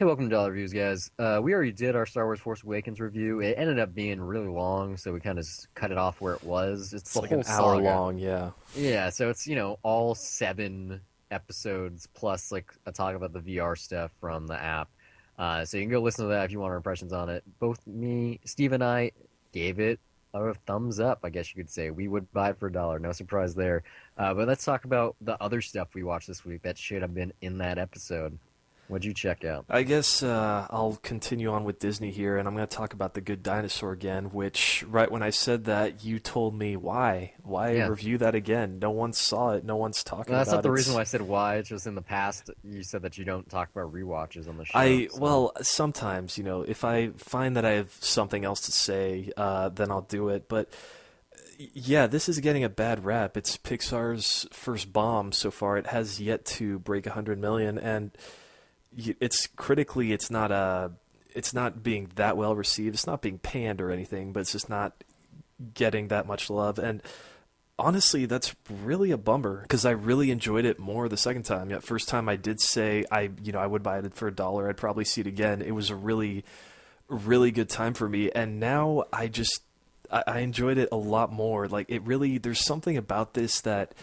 Hey, welcome to Dollar Reviews, guys. We already did our Star Wars Force Awakens review. It ended up being really long, so we kind of cut it off where it was. It's It's the like an whole hour saga. long, yeah. Yeah, so it's, all 7 episodes plus like a talk about the VR stuff from the app. So you can go listen to that if you want our impressions on it. Both me, Steve, and I gave it a thumbs up, I guess you could say. We would buy it for $1. No surprise there. But let's talk about the other stuff we watched this week that should have been in that episode. What'd you check out? I guess I'll continue on with Disney here, and I'm going to talk about the Good Dinosaur again, which, right when I said that, you told me why. Why Yeah. review that again? No one saw it. No one's No, talking that's not about the it. reason why I said why. It's just in the past you said that you don't talk about rewatches on the show. I, So well, sometimes, if I find that I have something else to say, then I'll do it. But yeah, this is getting a bad rap. It's Pixar's first bomb so far. It has yet to break 100 million, and it's critically, it's not being that well received. It's not being panned or anything, but it's just not getting that much love. And honestly, that's really a bummer because I really enjoyed it more the second time. Yeah, first time I did say I would buy it for $1. I'd probably see it again. It was a really, really good time for me, and now I enjoyed it a lot more. Like it really, there's something about this that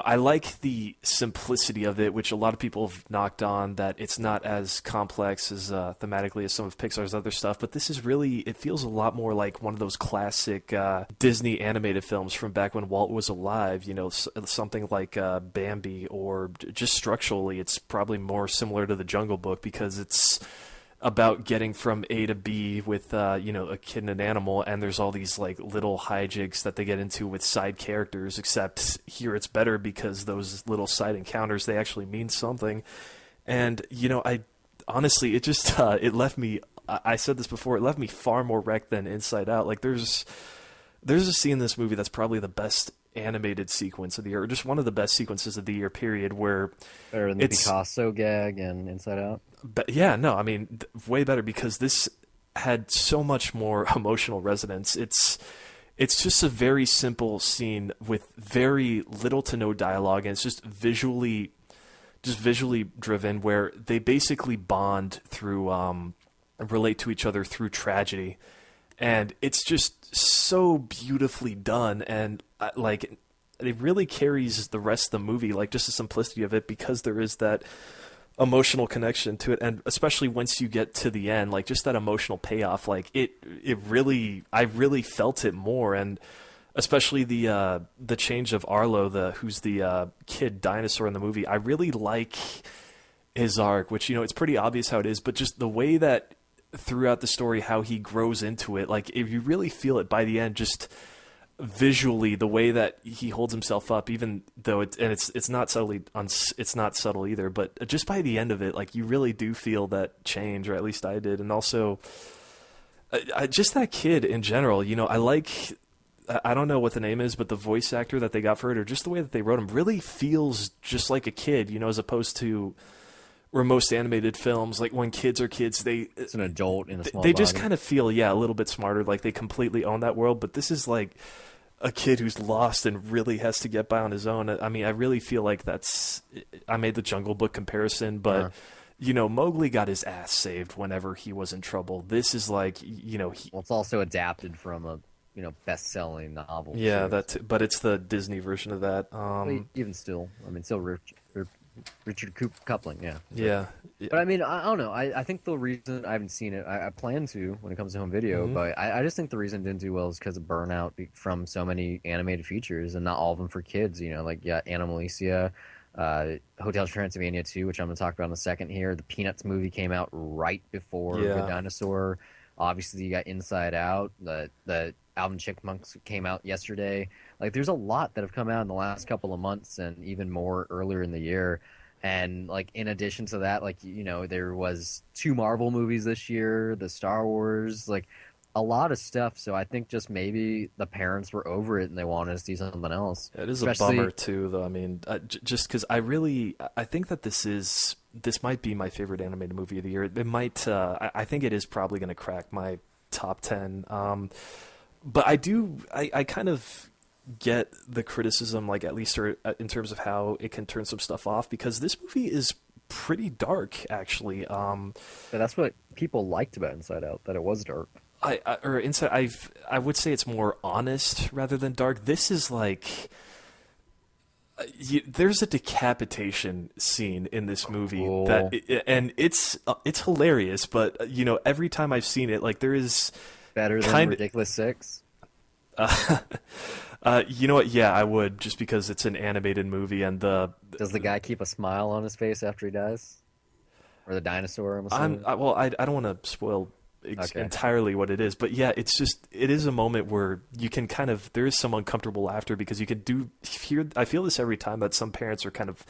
I like the simplicity of it, which a lot of people have knocked on, that it's not as complex as thematically as some of Pixar's other stuff. But this is really, it feels a lot more like one of those classic Disney animated films from back when Walt was alive. Something like Bambi, or just structurally, it's probably more similar to The Jungle Book because it's about getting from A to B with a kid and an animal, and there's all these like little hijinks that they get into with side characters. Except here it's better because those little side encounters, they actually mean something. And I honestly, it just it left me. I said this before. It left me far more wrecked than Inside Out. Like there's a scene in this movie that's probably the best animated sequence of the year, or just one of the best sequences of the year. Period. Where better than the it's Picasso gag and Inside Out. but yeah, no, I mean, way better because this had so much more emotional resonance. It's just a very simple scene with very little to no dialogue, and it's just visually driven, where they basically bond through relate to each other through tragedy, and it's just so beautifully done, and like it really carries the rest of the movie, like just the simplicity of it, because there is that emotional connection to it, and especially once you get to the end, like just that emotional payoff, like it really, I really felt it more. And especially the change of Arlo, the who's the kid dinosaur in the movie. I really like his arc, which it's pretty obvious how it is, but just the way that throughout the story how he grows into it, like if you really feel it by the end, just visually the way that he holds himself up, even though it's not it's not subtle either, but just by the end of it, like you really do feel that change, or at least I did. And also just that kid in general, I don't know what the name is, but the voice actor that they got for it, or just the way that they wrote him, really feels just like a kid, as opposed to where most animated films, like when kids are kids, It's an adult in a small they just body. kind of feel, yeah, a little bit smarter, like they completely own that world. But this is like a kid who's lost and really has to get by on his own. I mean, I really feel like I made the Jungle Book comparison, but Mowgli got his ass saved whenever he was in trouble. This is like, Well, it's also adapted from a best-selling novel yeah, series. but it's the Disney version of that. Even still, I mean, still Richard Coupling, yeah. Yeah, But I mean, I don't know. I think the reason I haven't seen it, I plan to when it comes to home video, hmm but I just think the reason it didn't do well is because of burnout from so many animated features, and not all of them for kids. Like Animalicia, Hotel Transylvania 2, which I'm going to talk about in a second here. The Peanuts movie came out right before Good yeah. Dinosaur. Obviously, you got Inside Out. The Alvin Chipmunks came out yesterday. Like, there's a lot that have come out in the last couple of months, and even more earlier in the year. And like in addition to that, like there was 2 Marvel movies this year, the Star Wars, like a lot of stuff. So I think just maybe the parents were over it and they wanted to see something else. It is a bummer Especially, too, though. I mean, just because I think that this might be my favorite animated movie of the year. It might. I think it is probably going to crack my top 10. But I kind of get the criticism, like at least in terms of how it can turn some stuff off, because this movie is pretty dark, actually. But that's what people liked about Inside Out, that it was dark. Or Inside, I would say it's more honest rather than dark. This is like there's a decapitation scene in this movie Oh, and it's hilarious. But every time I've seen it, like there is better than kind. Ridiculous Six. You know what? Yeah, I would, just because it's an animated movie and the Does the guy keep a smile on his face after he dies? Or the dinosaur, I'm assuming? well, I don't want to spoil Okay. entirely what it is, but yeah, it is a moment where you can kind of, there is some uncomfortable laughter because you can hear. I feel this every time that some parents are kind of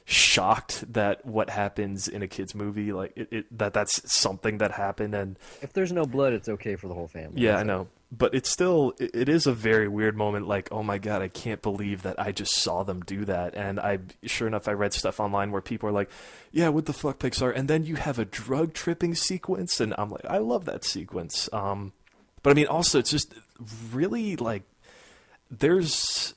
shocked that what happens in a kid's movie, like that's something that happened. And If there's no blood, it's okay for the whole family. yeah, I That's it. know. But it's still, it is a very weird moment. Like, oh my God, I can't believe that I just saw them do that. And sure enough, I read stuff online where people are like, yeah, what the fuck, Pixar? And then you have a drug tripping sequence. And I'm like, I love that sequence. But I mean, also, it's just really like, there's,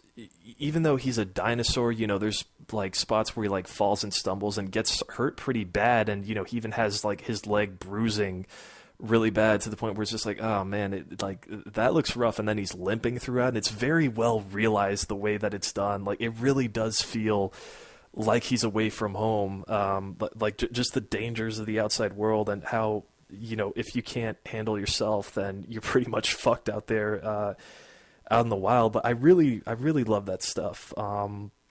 even though he's a dinosaur, there's like spots where he like falls and stumbles and gets hurt pretty bad. And, he even has like his leg bruising really bad to the point where it's just like, oh man, like that looks rough, and then he's limping throughout, and it's very well realized the way that it's done. Like it really does feel like he's away from home, but like just the dangers of the outside world and how if you can't handle yourself, then you're pretty much fucked out there, out in the wild. But I really love that stuff.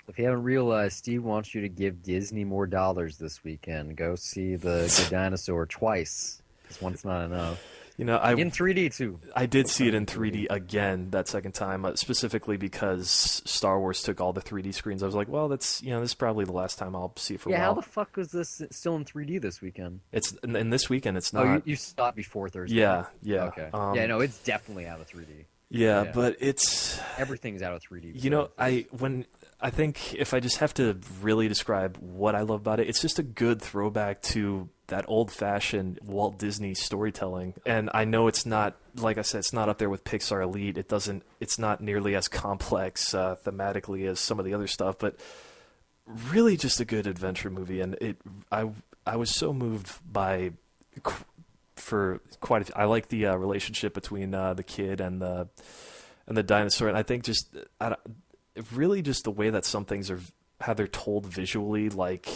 If you haven't realized, Steve wants you to give Disney more dollars this weekend. Go see the Good Dinosaur twice. Because one's not enough. I In 3D, too. I did see it in 3D again that second time, specifically because Star Wars took all the 3D screens. I was like, well, that's this is probably the last time I'll see it for a Yeah, how while. the fuck was this still in 3D this weekend? It's in this weekend. It's Oh, not. you saw it before Thursday. Yeah, yeah. Okay. Yeah, no, it's definitely out of 3D. Yeah, Yeah. but it's Everything's out of 3D. I think if I just have to really describe what I love about it, it's just a good throwback to that old-fashioned Walt Disney storytelling. And I know it's not, like I said, it's not up there with Pixar Elite. It's not nearly as complex thematically as some of the other stuff, but really just a good adventure movie. And I was so moved by for quite I like the relationship between the kid and the dinosaur, and I think just really just the way that some things are, how they're told visually, like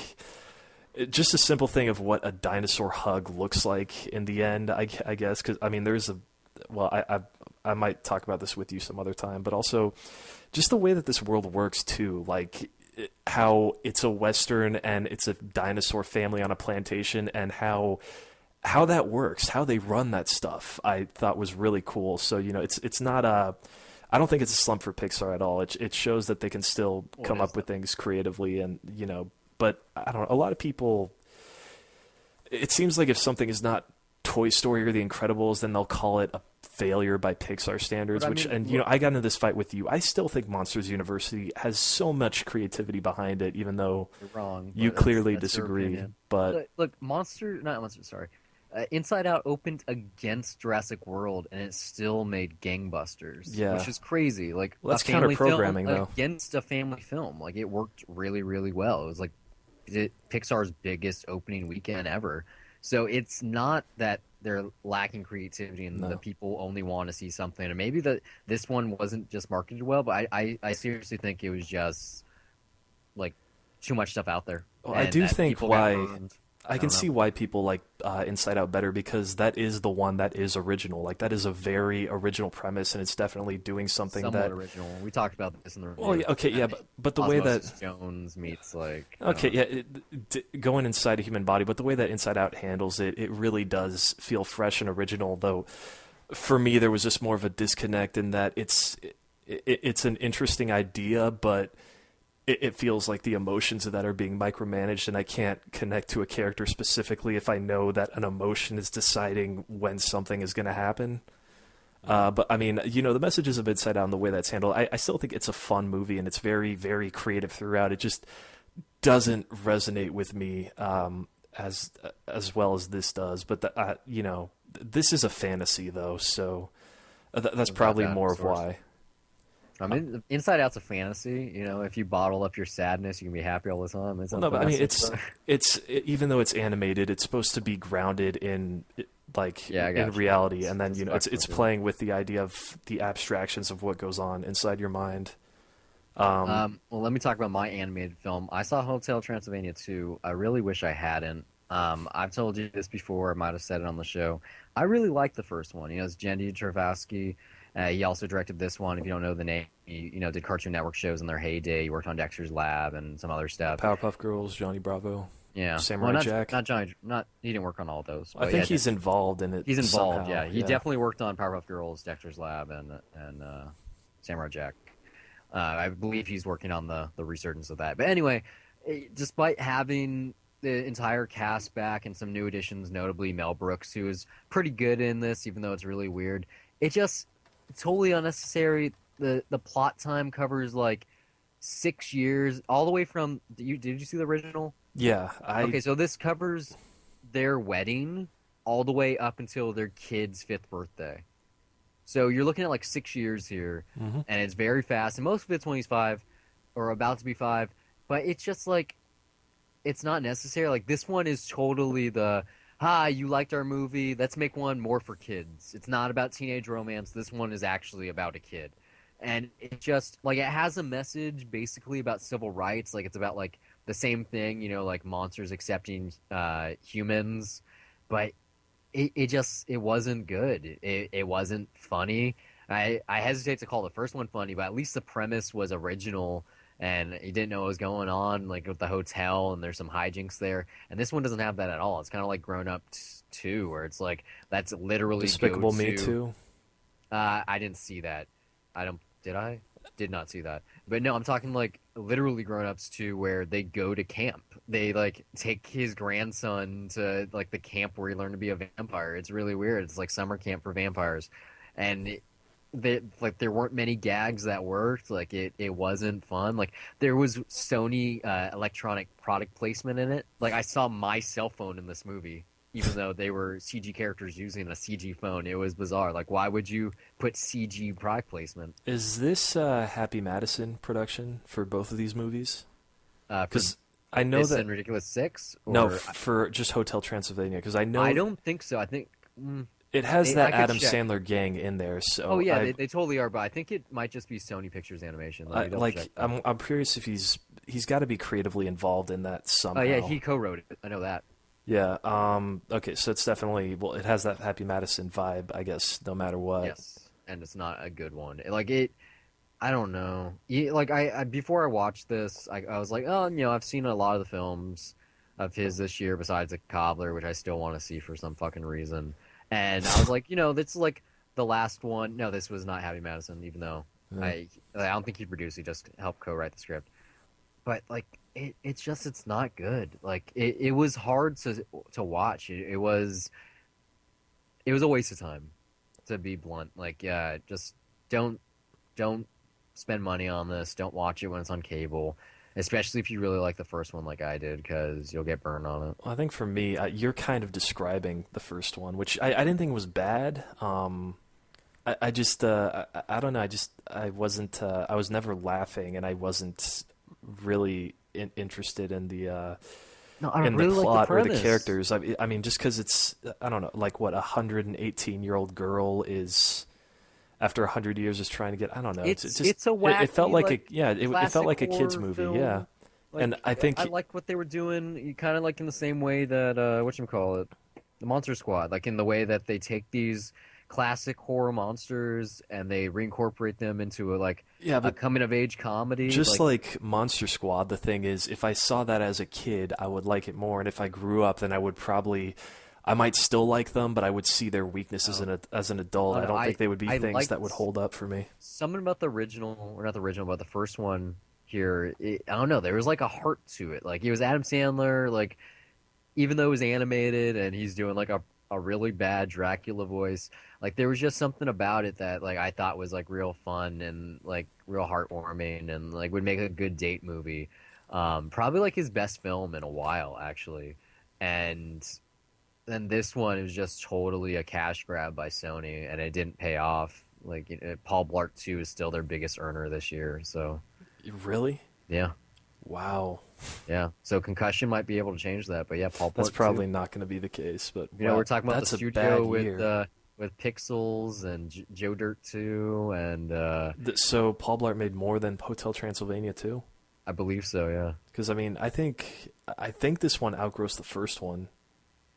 just a simple thing of what a dinosaur hug looks like in the end, I guess, because I mean I might talk about this with you some other time, but also just the way that this world works too, like how it's a Western and it's a dinosaur family on a plantation, and how that works, how they run that stuff, I thought was really cool. So it's not I don't think it's a slump for Pixar at all. It shows that they can still come up with things creatively, and but I don't know, a lot of people, it seems like if something is not Toy Story or The Incredibles, then they'll call it a failure by Pixar standards. I got into this fight with you. I still think Monsters University has so much creativity behind it, even though You're wrong. you But clearly that's your disagree. opinion. But Look, not Monster. Sorry, Inside Out opened against Jurassic World, and it still made gangbusters. Yeah. Which is crazy. Like Well, that's a family counter-programming, film though. against a family film. Like it worked really, really well. It was like Pixar's biggest opening weekend ever. So it's not that they're lacking creativity and No. the people only want to see something. And maybe this one wasn't just marketed well, but I seriously think it was just like too much stuff out there. Well, I And do that think people got why burned. I can don't see know. why people like Inside Out better, because that is the one that is original. Like that is a very original premise, and it's definitely doing something Somewhat that. original. We talked about this in the review. Well, yeah, okay, yeah, but the way that. Osmosis Jones meets like Okay, yeah, going inside a human body, but the way that Inside Out handles it, it really does feel fresh and original. Though, for me, there was just more of a disconnect in that it's an interesting idea, but it feels like the emotions of that are being micromanaged, and I can't connect to a character specifically if I know that an emotion is deciding when something is going to happen. But I mean, the messages of Inside Out and the way that's handled, I still think it's a fun movie, and it's very, very creative throughout. It just doesn't resonate with me as well as this does. But this is a fantasy though, so that's About probably more of dinosaurs. why. I mean, Inside Out's a fantasy. You know, if you bottle up your sadness, you can be happy all the time. Well, Isn't no, that the but I mean, message, though? even though it's animated, it's supposed to be grounded in like Yeah, I in got you. reality, and then It's it's flexible too. playing with the idea of the abstractions of what goes on inside your mind. Um, Well, let me talk about my animated film. I saw Hotel Transylvania 2. I really wish I hadn't. I've told you this before. I might have said it on the show. I really liked the first one. You know, it's Jendy Travasky. He also directed this one. If you don't know the name, he, did Cartoon Network shows in their heyday. He worked on Dexter's Lab and some other stuff. Powerpuff Girls, Johnny Bravo, Yeah. Well, Samurai not Jack. not Johnny. Not he didn't work on all those, I but think yeah, he's involved in it he's involved. somehow. Yeah, he Yeah. definitely worked on Powerpuff Girls, Dexter's Lab, and Samurai Jack. I believe he's working on the resurgence of that. But anyway, despite having the entire cast back and some new additions, notably Mel Brooks, who is pretty good in this, even though it's really weird, it just totally unnecessary. The plot time covers like 6 years, all the way from. Did you see the original? Yeah, Okay, so this covers their wedding all the way up until their kid's fifth birthday. So you're looking at like 6 years here, mhm. and it's very fast. And most of it's when he's 5 or about to be 5, but it's just like it's not necessary. Like this one is totally the hi, you liked our movie. Let's make one more for kids. It's not about teenage romance. This one is actually about a kid. And it just like it has a message basically about civil rights. Like it's about like the same thing, like monsters accepting humans, but it wasn't good. It wasn't funny. I hesitate to call the first one funny, but at least the premise was original and you didn't know what was going on, like with the hotel and there's some hijinks there. And this one doesn't have that at all. It's kind of like Grown Up 2, where it's like that's literally go Despicable Me to. too. I didn't see that. I don't. Did I? Did not see that. But no, I'm talking like literally Grown Ups 2, where they go to camp. They like take his grandson to like the camp where he learned to be a vampire. It's really weird. It's like summer camp for vampires, and like there weren't many gags that worked. Like it wasn't fun. Like there was Sony electronic product placement in it. Like I saw my cell phone in this movie, even though they were CG characters using a CG phone. It was bizarre. Like why would you put CG product placement Is this Happy Madison production for both of these movies? for Because I know this that and Ridiculous Six? no, Or for just Hotel Transylvania. Because I I know don't think so. I think it has I that could Adam check. Sandler gang in there. Oh So yeah, they totally are. But I think it might just be Sony Pictures Animation. Let me double check that. I'm curious if he's got to be creatively involved in that Oh yeah, somehow. he co-wrote it. I know that. Yeah. Okay. So it's definitely it has that Happy Madison vibe, I guess, no matter what. Yes, and it's not a good one. Like it, I don't know. Like I before I watched this, I was like, oh, I've seen a lot of the films of his this year besides The Cobbler, which I still want to see for some fucking reason. And I was like, this is like the last one. No, this was not Happy Madison, even though Yeah. I don't think he produced. He just helped co-write the script. But like it's not good. Like it was hard to watch. It was a waste of time, to be blunt. Like, yeah, just don't don't spend money on this. Don't watch it when it's on cable, especially if you really like the first one, like I did, because you'll get burned on it. Well, I think for me, you're kind of describing the first one, which I didn't think was bad. I just I don't know. I wasn't I was never laughing, and I wasn't really interested No, I in the really like the plot or the premise. characters. I mean, just because it's I don't know, like what 118-year-old girl is after 100 years is trying to get. I don't know. It's just It's a it felt wacky like a like yeah. It felt classic like a kids horror movie. Yeah, film. Like and I think I liked what they were doing. You kind of like in the same way that whatchamacallit, the Monster Squad, like in the way that they take these classic horror monsters and they reincorporate them into yeah, a but coming of age comedy. just Like like Monster Squad, the thing is, if I saw that as a kid, I would like it more, and if I grew up, then I might still like them, but I would see their weaknesses as an adult. oh I no, don't think they would be I things that liked would hold up for me. something about the original, or not the original, but the first one here. I don't know. There was like a heart to it. Like it was Adam Sandler. Like even though it was animated and he's doing like a really bad Dracula voice, like there was just something about it that like I thought was like real fun and like real heartwarming and like would make a good date movie. Probably like his best film in a while, actually. And then this one is just totally a cash grab by Sony, and it didn't pay off. Like Paul Blart 2 is still their biggest earner this year. So Really? yeah, Wow. yeah. So Concussion might be able to change that. But yeah, Paul That's Blart 2. probably not going to be the case, but We're wow, talking about the that's a studio bad year. with Pixels and Joe Dirt 2, and So Paul Blart made more than Hotel Transylvania too? I believe so. Yeah, Because I mean, I think this one outgrossed the first one,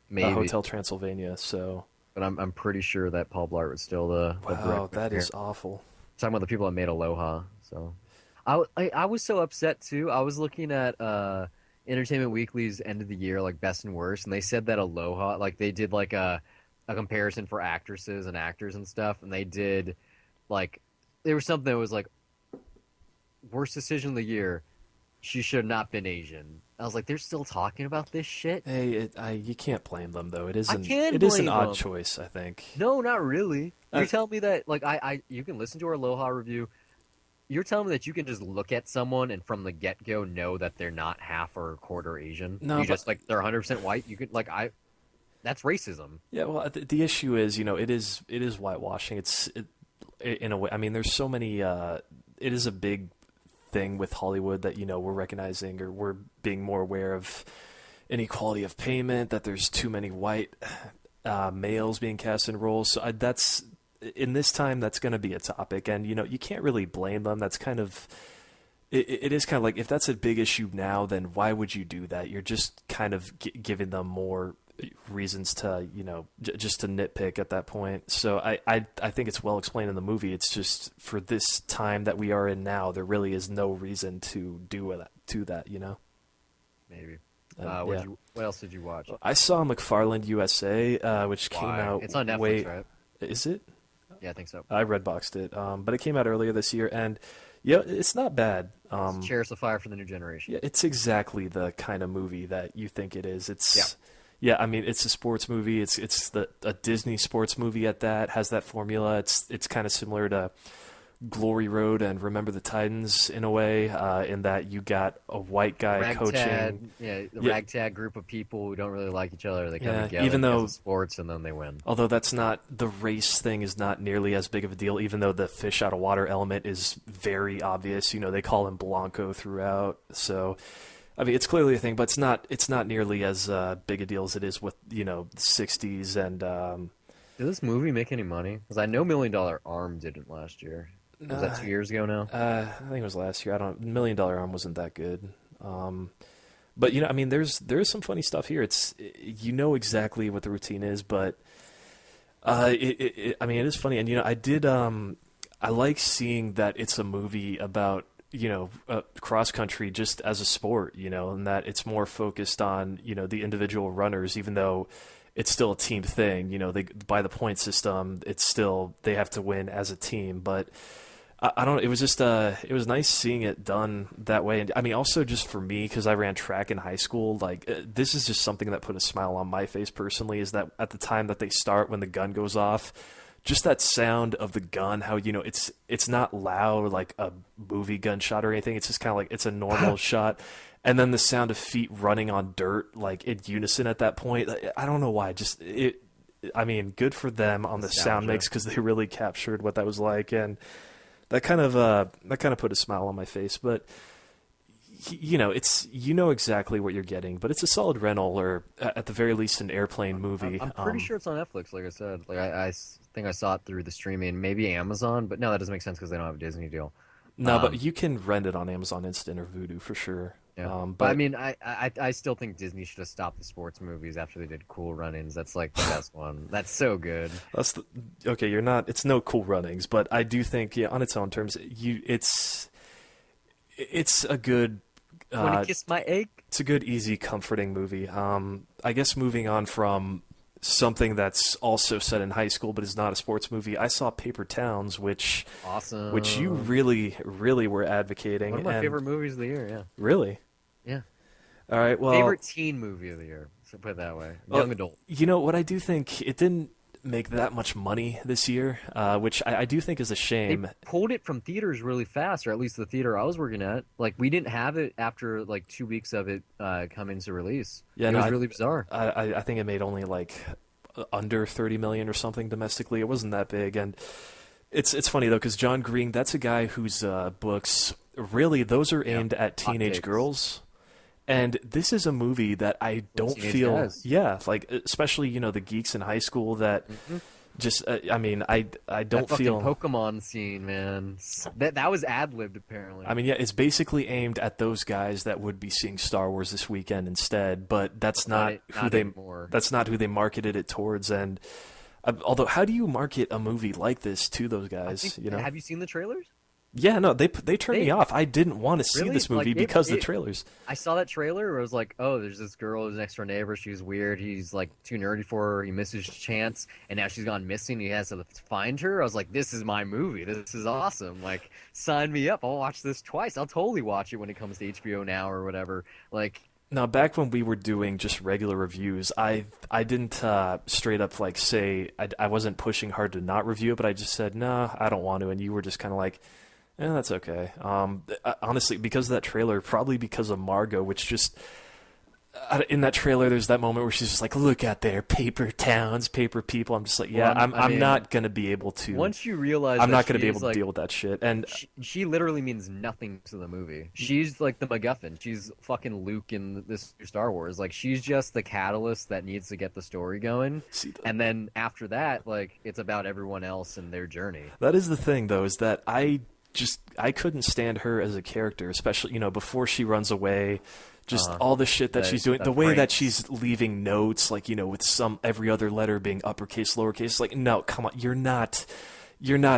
maybe. Hotel Transylvania. So But I'm pretty sure that Paul Blart was still the wow, director that here. is awful. Talking about the people that made Aloha. So I was so upset too. I was looking at Entertainment Weekly's end of the year like best and worst, and they said that Aloha, like they did like a comparison for actresses and actors and stuff, and they did like there was something that was like worst decision of the year. She should have not been Asian. I was like, they're still talking about this shit. Hey, you can't blame them though. I can It is an blame odd them. choice, I think. No, not really. Uh, You're telling me that like you can listen to our Aloha review. You're telling me that you can just look at someone and from the get go know that they're not half or a quarter Asian. no, You but just like they're 100% white. You could that's racism. yeah, well, the issue is, it is whitewashing. In a way. I mean, there's so many. It is a big thing with Hollywood that we're recognizing or we're being more aware of inequality of payment. That there's too many white males being cast in roles. So that's in this time that's going to be a topic, and you can't really blame them. That's kind of. It is kind of like if that's a big issue now, then why would you do that? You're just kind of giving them more reasons to just to nitpick at that point. So I think it's well explained in the movie. It's just for this time that we are in now, there really is no reason to do that. Maybe. Yeah. What else did you watch? I saw McFarland USA, which came Why? out It's on Netflix, way. right? Is it? Yeah, I think so. I redboxed it, but it came out earlier this year, and yeah, it's not bad. It's Chairs of Fire for the New Generation. Yeah, it's exactly the kind of movie that you think it is. Yeah. Yeah, I mean, it's a sports movie. It's a Disney sports movie at that. Has that formula. It's kind of similar to Glory Road and Remember the Titans in a way, in that you got a white guy coaching. Yeah, the Yeah. ragtag group of people who don't really like each other. They come Yeah, together even though- because of sports, and then they win. Although that's not the race thing is not nearly as big of a deal. Even though the fish out of water element is very obvious. They call him Blanco throughout. So. I mean, it's clearly a thing, but it's not nearly as big a deal as it is with the '60s and. Did this movie make any money? Because I know Million Dollar Arm didn't last year. Was that 2 years ago now? I think it was last year. I don't. $1 Million Arm wasn't that good. But I mean, there's some funny stuff here. It's exactly what the routine is, but I mean, it is funny, and I did. I like seeing that it's a movie about cross country just as a sport, and that it's more focused on the individual runners, even though it's still a team thing. They by the point system, it's still they have to win as a team, but. I don't. It was just. It was nice seeing it done that way, and I mean, also just for me because I ran track in high school. Like this is just something that put a smile on my face personally. Is that at the time that they start when the gun goes off, just that sound of the gun. How it's not loud like a movie gunshot or anything. It's just kind of like it's a normal shot, and then the sound of feet running on dirt like in unison at that point. I don't know why. Just it. I mean, good for them on the sound mix because they really captured what that was like and. That kind of put a smile on my face, but it's exactly what you're getting, but it's a solid rental or at the very least an airplane movie. I'm pretty sure it's on Netflix. Like I said, like I think I saw it through the streaming, maybe Amazon, but no, that doesn't make sense because they don't have a Disney deal. No, but you can rent it on Amazon Instant or Vudu for sure. Yeah. But I mean, I still think Disney should have stopped the sports movies after they did Cool Runnings. That's like the best one. That's so good. Okay. You're not. It's no Cool Runnings, but I do think on its own terms, it's a good. Wanna kiss my egg? It's a good, easy, comforting movie. I guess moving on from something that's also set in high school but is not a sports movie. I saw Paper Towns, which you really, really were advocating. One of my favorite movies of the year. Yeah. Really? Yeah. All right. Well, favorite teen movie of the year. So put it that way. Young adult. What I do think it didn't make that much money this year, which I do think is a shame. They pulled it from theaters really fast, or at least the theater I was working at. Like we didn't have it after like 2 weeks of it coming to release. Yeah, it was really bizarre. I think it made only like under 30 million or something domestically. It wasn't that big, and It's funny though because John Green, that's a guy whose books really those are Yeah, aimed at hot teenage takes. girls. And this is a movie that I For don't teenage feel, guys. yeah, like especially the geeks in high school that Hmm. just, I mean, I That don't fucking feel. Pokemon scene, man. That was ad libbed apparently. I mean, yeah, it's basically aimed at those guys that would be seeing Star Wars this weekend instead, but Not anymore. that's not who they marketed it towards. And although, how do you market a movie like this to those I think. guys? Have you seen the trailers? Yeah, no, they turned me They off. I didn't want to see really this movie like because the it. trailers. I saw that trailer where it was like, oh, there's this girl who's next door neighbor. She's weird. He's like too nerdy for her. He misses his chance, and now she's gone missing. He has to find her. I was like, this is my movie. This is awesome. Like, sign me up. I'll watch this twice. I'll totally watch it when it comes to HBO now or whatever. Like, Now, back when we were doing just regular reviews, I didn't straight up like say I wasn't pushing hard to not review it, but I just said no, I don't want to, and you were just kind of like, that's okay. Honestly, because of that trailer, probably because of Margot, which just in that trailer, there's that moment where she's just like, "Look out there, paper towns, paper people." I'm just like, yeah, well, I I'm mean, not gonna be able to. once you realize I'm that not gonna she be is able to like deal with that shit. And she literally means nothing to the movie. She's like the MacGuffin. She's fucking Luke in this Star Wars. Like she's just the catalyst that needs to get the story going. see, And then after that, like it's about everyone else and their journey. that is the thing, though, is that I couldn't stand her as a character, especially before she runs away. Just all the shit that she's doing, the way that pranks. she's leaving notes, like with every other letter being uppercase, lowercase. Like, no, come on, you're not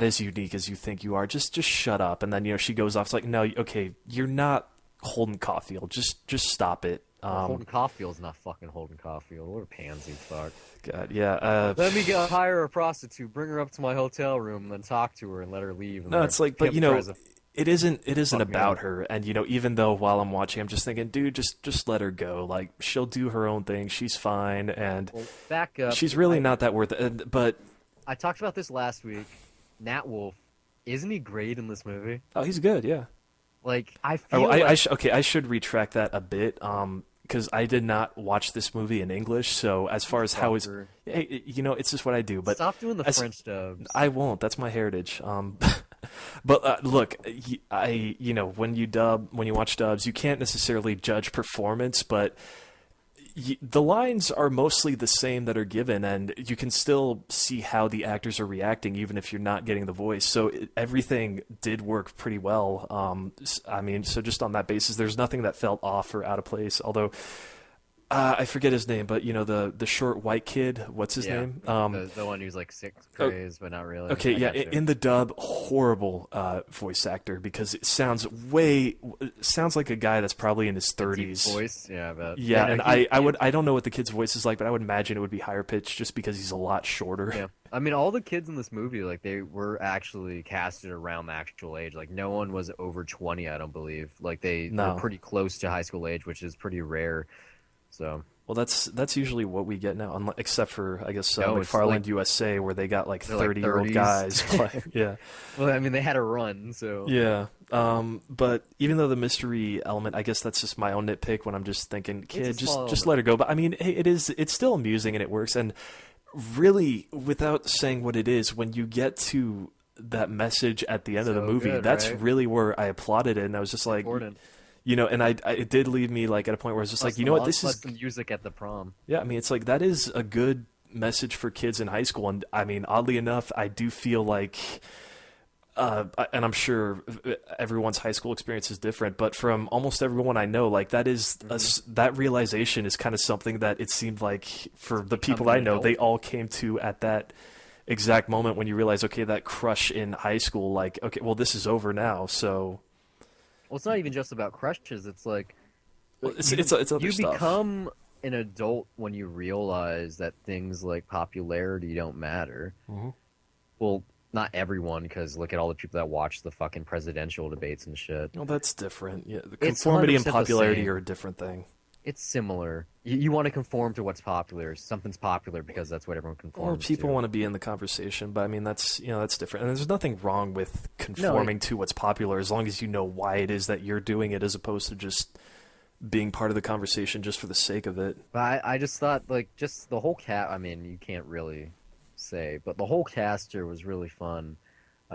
as unique as you think you are. Just shut up. And then she goes off. It's like, no, okay, you're not Holden Caulfield. Just stop it. Holden Caulfield's not fucking Holden Caulfield. What a pansy fuck. God, yeah. Let me go hire a prostitute, bring her up to my hotel room, and then talk to her and let her leave. And No, let it's her like, but pimp tries to it isn't fuck me about up. her. And even though while I'm watching, I'm just thinking, dude, just let her go. Like she'll do her own thing. She's fine, and Well, back up. she's really not that worth it. But I talked about this last week. Nat Wolff, isn't he great in this movie? oh, he's good, yeah. Like I Oh, feel like okay, I should retract that a bit. Because I did not watch this movie in English, so as far as how is, Fucker. hey, it's just what I do. But Stop doing the as- French dubs. I won't. That's my heritage. But look, when you watch dubs, you can't necessarily judge performance, but the lines are mostly the same that are given, and you can still see how the actors are reacting, even if you're not getting the voice. So everything did work pretty well. I mean, so just on that basis, there's nothing that felt off or out of place. Although I forget his name, but the short white kid, what's his name? The one who's like sick craze, but not really. Okay, I yeah, got you. in the dub, horrible voice actor because it sounds like a guy that's probably in his Deep 30s. voice, yeah, I bet. Yeah, and he- I don't know what the kid's voice is like, but I would imagine it would be higher pitched just because he's a lot shorter. Yeah, I mean, all the kids in this movie, like they were actually casted around the actual age. Like no one was over 20, I don't believe. Like they No. were pretty close to high school age, which is pretty rare. So Well, that's usually what we get now, except for I guess No, it's McFarland like- USA, where they got like they're like 30-year-old 30s. guys. Yeah. well, I mean, they had a run, so Yeah. But even though the mystery element, I guess that's just my own nitpick when I'm just thinking, kid, a small just element. let her go. But I mean, hey, it's still amusing and it works. And really, without saying what it is, when you get to that message at the end of the So movie, good, that's right? really where I applauded it. And I was just like, important. and it did leave me like at a point where I was just like, Plus you the know what, mon- this plus is, the music at the prom. yeah, I mean, it's like, that is a good message for kids in high school. And I mean, oddly enough, I do feel like, and I'm sure everyone's high school experience is different, but from almost everyone I know, like that is that realization is kind of something that it seemed like for the people become I an know, adult. they all came to at that exact moment when you realize, okay, that crush in high school, like, okay, well, this is over now. So Well, it's not even just about crushes. It's like well, it's other you stuff. become an adult when you realize that things like popularity don't matter. Mhm. Well, not everyone, because look at all the people that watch the fucking presidential debates and shit. Well, that's different. Yeah, the It's conformity and 100% the popularity same. are a different thing. It's similar. You want to conform to what's popular. Something's popular because that's what everyone conforms Well, people to. want to be in the conversation, but I mean that's that's different. And there's nothing wrong with conforming to what's popular as long as you know why it is that you're doing it, as opposed to just being part of the conversation just for the sake of it. But I just thought, like, just the whole cat. I mean, you can't really say, but the whole cast here was really fun.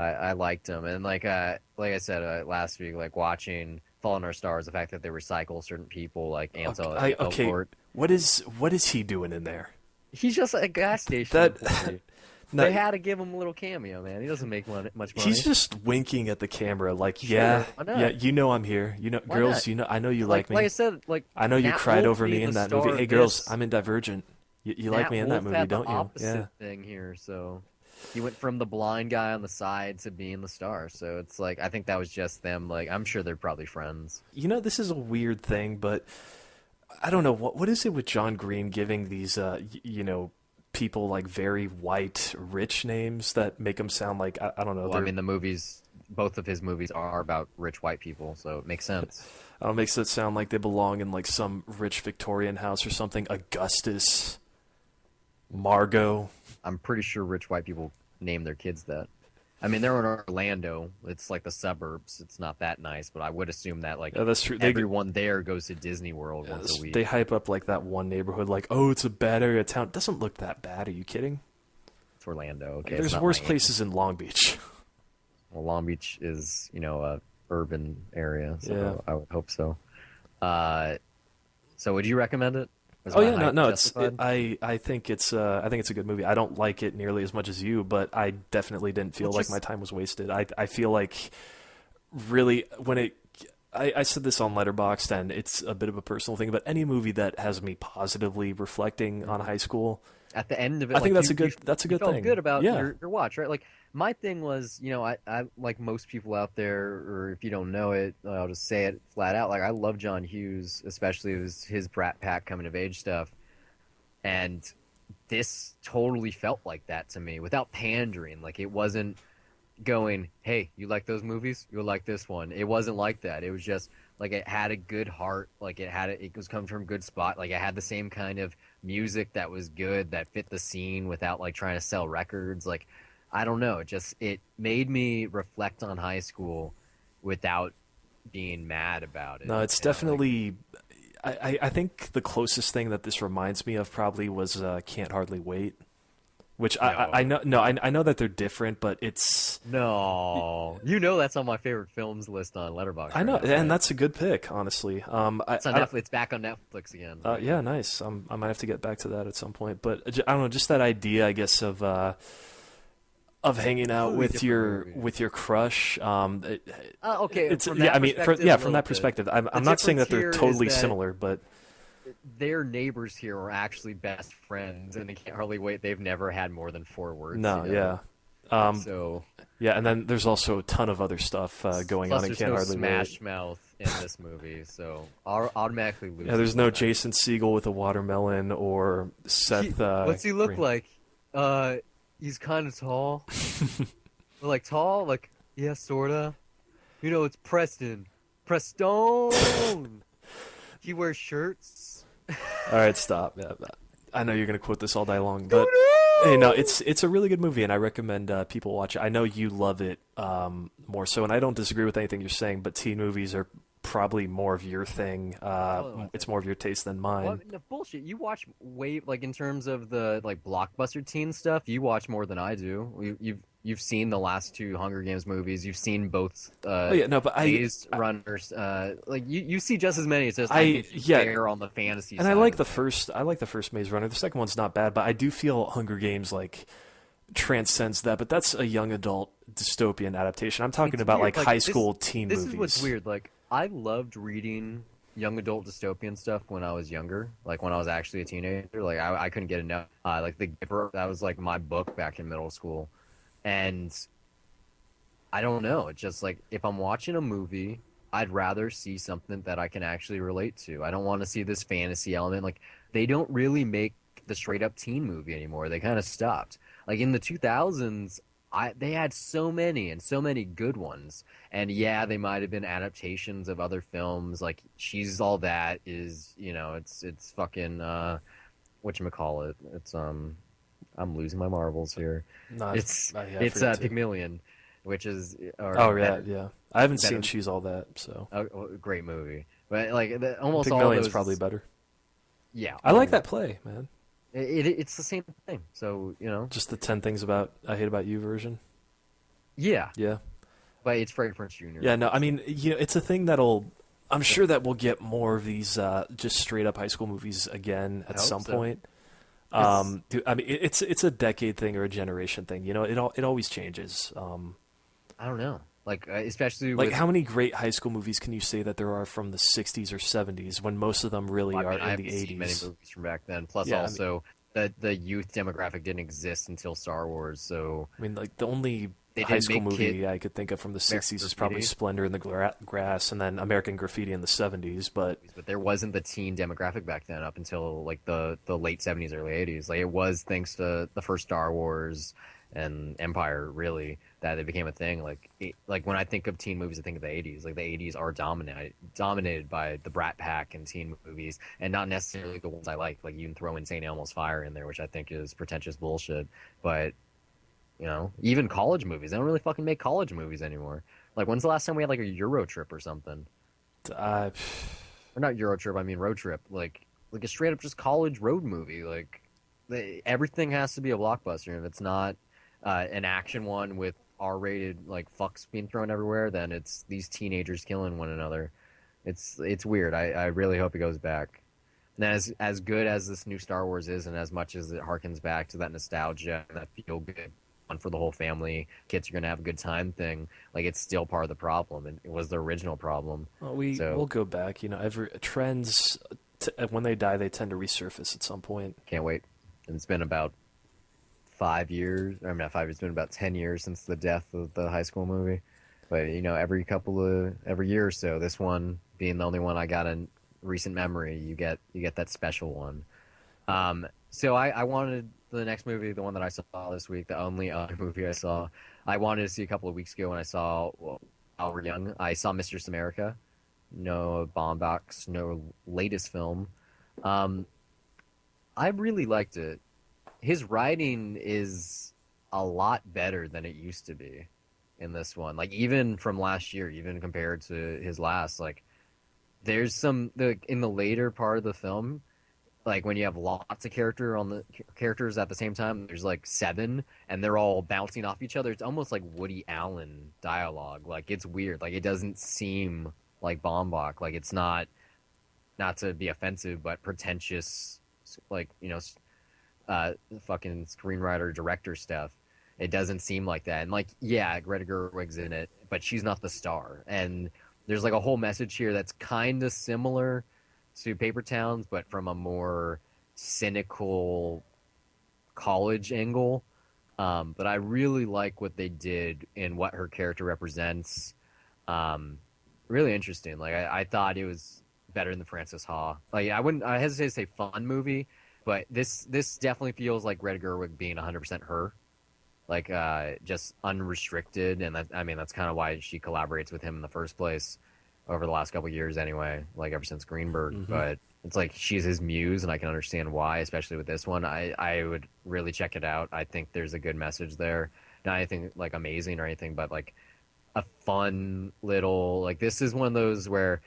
I liked him, and like I said last week, like watching Fault in Our Stars, the fact that they recycle certain people like Ansel Okay, Elgort. what is he doing in there? He's just a gas station That employee. no, They had to give him a little cameo, man. He doesn't make much he's money. just winking at the camera, like, Sure, yeah, why yeah, not? you know I'm here. You know, Why girls, not? you know, I know you like Like I me. said, like I know you Nat cried Wolff over me being in the that movie. star Hey, of girls, this. I'm in Divergent. You like Nat me in that Wolff movie, had the don't you? Yeah. opposite thing here, so he went from the blind guy on the side to being the star. So it's like I think that was just them. Like I'm sure they're probably friends. You know, this is a weird thing, but I don't know what is it with John Green giving these people like very white rich names that make them sound like I don't know Well, I they're mean the movies, both of his movies are about rich white people, so it makes sense. I don't know, makes it sound like they belong in like some rich Victorian house or something. Augustus, Margot. I'm pretty sure rich white people name their kids that. I mean, they're in Orlando. It's like the suburbs. It's not that nice, but I would assume that like Yeah, that's true. everyone there goes to Disney World once a They week. hype up like that one neighborhood, like, oh, it's a bad area of town. It doesn't look that bad. Are you kidding? It's Orlando. Okay, it's There's not worse Miami. places in Long Beach. Well, Long Beach is, a urban area, so Yeah. I would hope so. Uh, so would you recommend it? Is Oh my yeah, no, hype no. justified? I think it's a good movie. I don't like it nearly as much as you, but I definitely didn't feel Well, like my just time was wasted. I feel like really when it. I said this on Letterboxd, and it's a bit of a personal thing, but any movie that has me positively reflecting on high school, at the end of it, I think like that's a you good felt thing. good about Yeah. your watch, right? Like my thing was, I like most people out there, or if you don't know it, I'll just say it flat out. Like I love John Hughes, especially his Brat Pack coming of age stuff, and this totally felt like that to me without pandering. Like it wasn't going, hey, you like those movies? You'll like this one. It wasn't like that. It was just like it had a good heart. Like it was coming from a good spot. Like it had the same kind of music that was good, that fit the scene without like trying to sell records. Like I don't know. It made me reflect on high school without being mad about it. No, it's Like, definitely. I think the closest thing that this reminds me of probably was Can't Hardly Wait, which I no. know. No, I know that they're different, but it's. No. That's on my favorite films list on Letterboxd I right know, now, and right? that's a good pick, honestly. It's on I don't, Netflix. It's back on Netflix again. yeah, nice. I might have to get back to that at some point, but I don't know, just that idea, I guess, of hanging out Completely different movie. with your crush. Okay, It's from yeah, that I mean, perspective, a from little that bit. perspective, The I'm not saying difference that they're here is totally that similar, but their neighbors here are actually best friends, and they can't hardly wait. They've never had more than four words no, together. yeah. Um, So, yeah, and then there's also a ton of other stuff going plus on in there's Can't no Hardly Smash Wait. Mouth in this movie, so I'll automatically lose. Yeah, there's on no that. Jason Segel with a watermelon or Seth What's he look Green. like? He's kind of tall. Like tall, like yeah, sorta. It's Preston. Preston. He wears shirts. All right, stop. Yeah, I know you're gonna quote this all day long, but hey, no, it's a really good movie, and I recommend people watch it. I know you love it more so, and I don't disagree with anything you're saying. But teen movies are probably more of your thing. Oh, It's more of your taste than well, mine. no, bullshit. You watch way like in terms of the like blockbuster teen stuff. You watch more than I do. You've seen the last two Hunger Games movies. You've seen both Oh yeah, no, but Maze Runners. Like you see just as many. It's just I I think yeah, fair on the fantasy and side I like of the things. first. I like the first Maze Runner. The second one's not bad, but I do feel Hunger Games like transcends that. But that's a young adult dystopian adaptation. I'm talking It's about weird. like Like high school teen this movies. is what's weird. Like I loved reading young adult dystopian stuff when I was younger. Like when I was actually a teenager. Like I couldn't get enough. Like The Giver. That was like my book back in middle school, and I don't know. It's just like if I'm watching a movie, I'd rather see something that I can actually relate to. I don't want to see this fantasy element. Like they don't really make the straight up teen movie anymore. They kind of stopped. Like in the 2000s, they had so many and so many good ones. And yeah, they might have been adaptations of other films. Like She's All That is, it's fucking whatchamacallit. It's I'm losing my marbles here. No, It's yeah, I it's forget too. Pygmalion, which is or Oh yeah, better, yeah. I haven't better, seen She's All That, so a great movie. But like almost all Pygmalion's probably those, better. yeah. I like that play, man. It's the same thing. So Just the 10 things about I hate about you version. Yeah, Yeah. but it's Freddie Prinze Jr. Yeah, no, I So, mean, it's a thing that'll. I'm sure that we'll get more of these just straight up high school movies again I at hope some so. point. Because I mean, it's a decade thing or a generation thing. It always changes. I don't know, like especially Like, with. how many great high school movies can you say that there are from the '60s or '70s when most of them I really are mean, I in the haven't seen many '80s? movies from back then. Plus, Yeah, I mean, also the youth demographic didn't exist until Star Wars, so like the only they high didn't school make kid movie I could think of from the American '60s is probably Graffiti Splendor in the Grass, and then American Graffiti in the '70s. But movies, but there wasn't the teen demographic back then up until like the late '70s, early '80s. Like it was thanks to the first Star Wars and Empire, really, that it became a thing. Like when I think of teen movies, I think of the '80s. Like the '80s are dominated by the Brat Pack and teen movies, and not necessarily the ones I like. Like you can throw in St. Elmo's Fire in there, which I think is pretentious bullshit. But even college movies, they don't really fucking make college movies anymore. Like when's the last time we had like a Euro trip or something? I, Or not Euro trip, I mean road trip. Like a straight up just college road movie. Like everything has to be a blockbuster. And if it's not an action one with R-rated like fucks being thrown everywhere, then it's these teenagers killing one another. It's weird. I really hope it goes back. And as good as this new Star Wars is, and as much as it harkens back to that nostalgia and that feel good one for the whole family, kids are gonna have a good time thing. Like it's still part of the problem, and it was the original problem. well, we'll So go back. Every trends when they die, they tend to resurface at some point. can't wait. And it's been about 5 years. I mean, not 5 years. It's been about 10 years since the death of the high school movie. But every year or so, this one being the only one I got in recent memory, you get that special one. So I wanted the next movie, the one that I saw this week, the only other movie I saw. I wanted to see a couple of weeks ago when I saw, well, while we're young. I saw Mistress America. No Baumbach's no latest film. Um, I really liked it. His writing is a lot better than it used to be in this one. Like even from last year, even compared to his last, like there's in the later part of the film, like when you have lots of characters at the same time, there's like seven and they're all bouncing off each other. It's almost like Woody Allen dialogue. Like it's weird. Like it doesn't seem like Baumbach. Like it's not to be offensive, but pretentious, like fucking screenwriter director stuff. It doesn't seem like that. And like, yeah, Greta Gerwig's in it, but she's not the star. And there's like a whole message here that's kind of similar to Paper Towns, but from a more cynical college angle. But I really like what they did and what her character represents. Um, Really interesting. Like I thought it was better than Francis Ha. Like I hesitate to say fun movie, but this definitely feels like Greta Gerwig being 100% her, like just unrestricted, and I mean that's kind of why she collaborates with him in the first place over the last couple of years anyway, like ever since Greenberg. Hmm. But it's like she's his muse, and I can understand why, especially with this one. I would really check it out. I think there's a good message there. Not anything like amazing or anything, but like a fun little like this is one of those where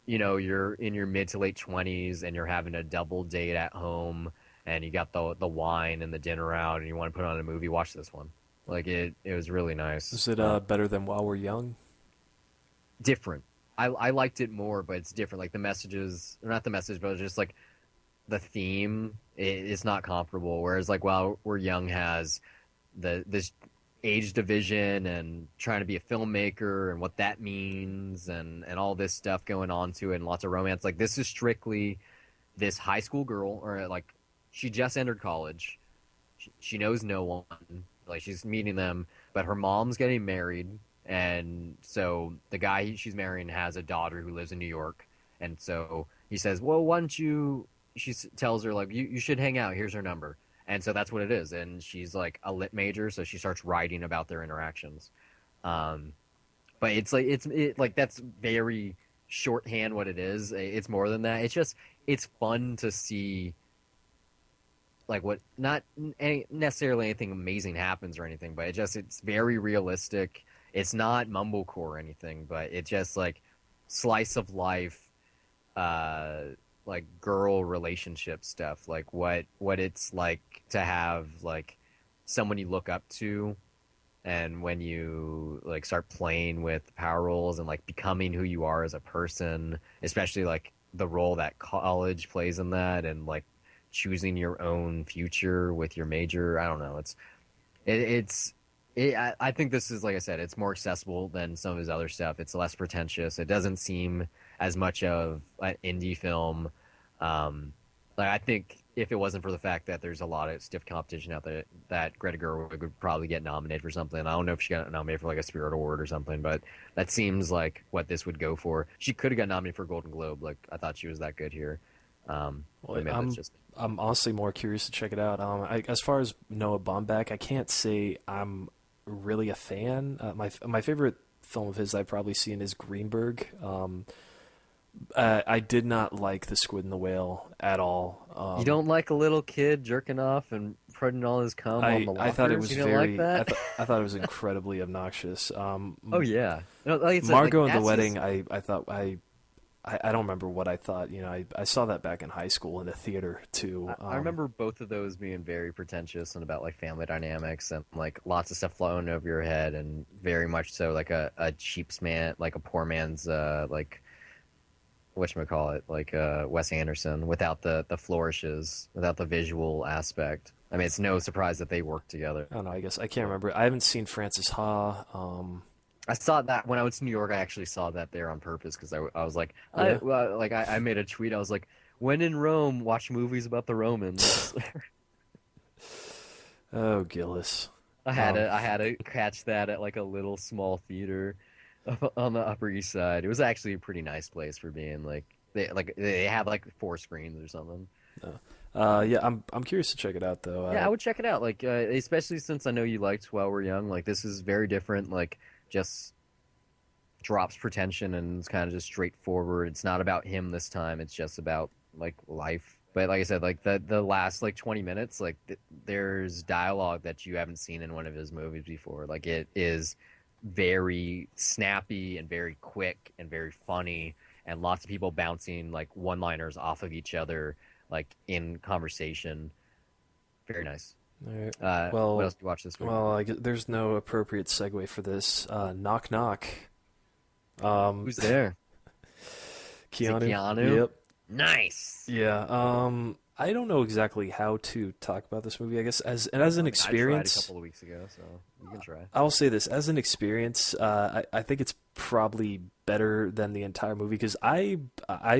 you're in your mid to late 20s and you're having a double date at home and you got the wine and the dinner out and you want to put on a movie, watch this one. Like it was really nice. Is it better than While We're Young? Different. I liked it more, but it's different. Like the messages, or not the message, but it's just like the theme is not comparable. Whereas like While We're Young has this age division and trying to be a filmmaker and what that means and all this stuff going on to it and lots of romance. Like this is strictly this high school girl, or like she just entered college. She knows no one. Like she's meeting them, but her mom's getting married, and so the guy she's marrying has a daughter who lives in New York, and so he says, "Well, why don't you?" Tells her like, "You should hang out. Here's her number." And so that's what it is. And she's like a lit major, so she starts writing about their interactions. Um, but like that's very shorthand what it is. It's more than that. It's fun to see like what not necessarily anything amazing happens or anything, but it's very realistic. It's not mumblecore or anything, but it just like slice of life, uh, like girl relationship stuff, like what it's like to have like someone you look up to and when you like start playing with power roles and like becoming who you are as a person, especially like the role that college plays in that, and like choosing your own future with your major. I don't know. It's I think this is, like I said, it's more accessible than some of his other stuff. It's less pretentious. It doesn't seem as much of an indie film. Like I think if it wasn't for the fact that there's a lot of stiff competition out there, that Greta Gerwig would probably get nominated for something. I don't know if she got nominated for like a Spirit Award or something, but that seems like what this would go for. She could have got nominated for a Golden Globe. Like I thought she was that good here. Well, maybe that's just I'm honestly more curious to check it out. As far as Noah Baumbach, I can't say I'm really a fan. My favorite film of his I've probably seen is Greenberg. I did not like The Squid and the Whale at all. You don't like a little kid jerking off and putting all his cum on the lockers? I thought it was you didn't very. like that? I thought it was incredibly obnoxious. Oh yeah, no, like I said, Margot like, and the that's Wedding. just- I thought I don't remember what I thought. You know, I saw that back in high school in a theater too. I remember both of those being very pretentious and about like family dynamics and like lots of stuff flowing over your head, and very much so like a cheap's man, like a poor man's like whatchamacallit, like Wes Anderson without the flourishes, without the visual aspect. I mean, it's no surprise that they work together. I don't know. I guess I can't remember. I haven't seen Francis Ha. I saw that when I was in New York. I actually saw that there on purpose because I was like, Yeah. I made a tweet. I was like, when in Rome, watch movies about the Romans. Oh, Gillis. I had to catch that at like a little small theater on the Upper East Side. It was actually a pretty nice place for being like they had like 4 screens or something. Yeah, I'm curious to check it out though. Yeah, I would check it out. Like especially since I know you liked While We're Young. Like this is very different. Like just drops pretension and it's kind of just straightforward. It's not about him this time. It's just about like life. But like I said, like the last like 20 minutes, like there's dialogue that you haven't seen in one of his movies before. Like it is very snappy and very quick and very funny, and lots of people bouncing like one-liners off of each other, like in conversation. Very nice. All right. What else did you watch this week? Well, there's no appropriate segue for this. Knock knock. Who's there? Keanu. Is it Keanu? Yep. Nice. Yeah. I don't know exactly how to talk about this movie. I guess as an I tried experience. a couple of weeks ago, so you can try. I'll say this as an experience. I think it's probably better than the entire movie because I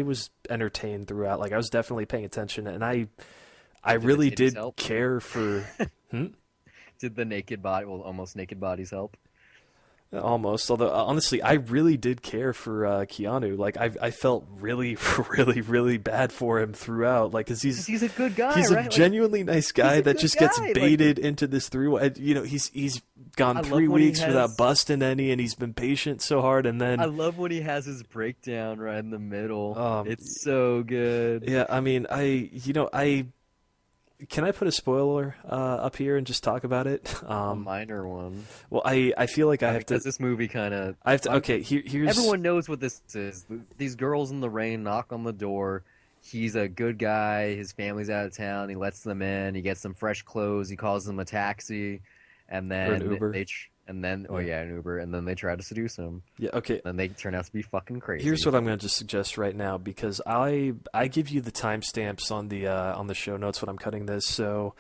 was entertained throughout. Like I was definitely paying attention, and I really titties did help? care for. Did the naked body, well, almost naked bodies help? Almost, although honestly, I really did care for Keanu. Like I felt really, really, really bad for him throughout. Like, cause He's a good guy, he's right? a genuinely nice guy a that good just gets guy, like- baited into this 3-way. You know, he's gone I love 3 when he weeks has- without busting any, and he's been patient so hard. And then I love when he has his breakdown right in the middle. Um, It's so good. yeah, I mean, can I put a spoiler up here and just talk about it? A minor one. Well, I feel like I have to. Because this movie kind of... I have to. Okay, here's Everyone knows what this is. These girls in the rain knock on the door. He's a good guy. His family's out of town. He lets them in. He gets them fresh clothes. He calls them a taxi. And then Or an Uber. An Uber. And then they try to seduce him. Yeah. Okay. And they turn out to be fucking crazy. Here's what I'm going to just suggest right now because I give you the timestamps on the show notes when I'm cutting this. So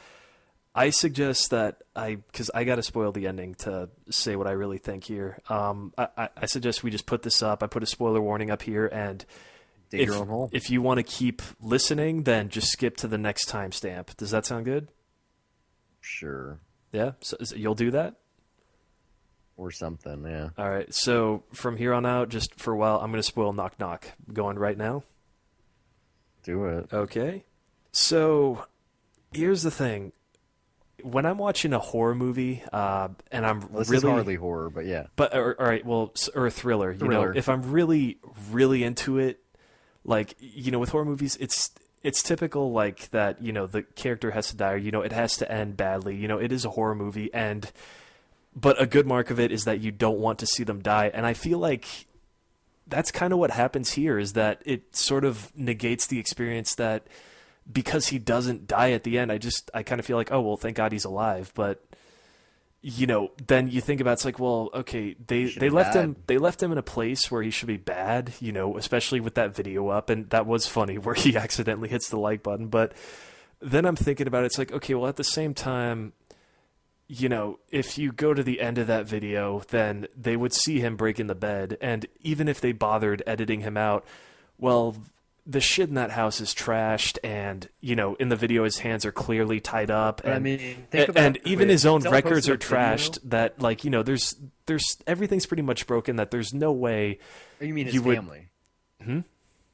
I suggest that because I got to spoil the ending to say what I really think here. I suggest we just put this up. I put a spoiler warning up here, and Dig your own hole. if you want to keep listening, then just skip to the next timestamp. Does that sound good? Sure. Yeah. So you'll do that. Or something, yeah. All right. So from here on out, just for a while, I'm going to spoil Knock Knock. Going right now. Do it. Okay. So here's the thing. When I'm watching a horror movie, and I'm Well, this really is hardly horror, but yeah. but all right, well, or a thriller. You know, Thriller. if I'm really, really into it, like with horror movies, it's typical like that. The character has to die, or it has to end badly. It is a horror movie, but a good mark of it is that you don't want to see them die, and I feel like that's kind of what happens here. Is that it sort of negates the experience that. Because he doesn't die at the end, I kind of feel like, oh well, thank God he's alive. But then you think about it's like, well, okay, He should they have left died. him in a place where he should be bad, especially with that video up, and that was funny where he accidentally hits the like button. But then I'm thinking about it, it's like, okay, well, at the same time, if you go to the end of that video, then they would see him breaking the bed, and even if they bothered editing him out, well, the shit in that house is trashed, and in the video his hands are clearly tied up, But I and mean, think about and even his own someone records posted are a video. trashed. That there's everything's pretty much broken. That there's no way Or you mean his you would. family? Hmm?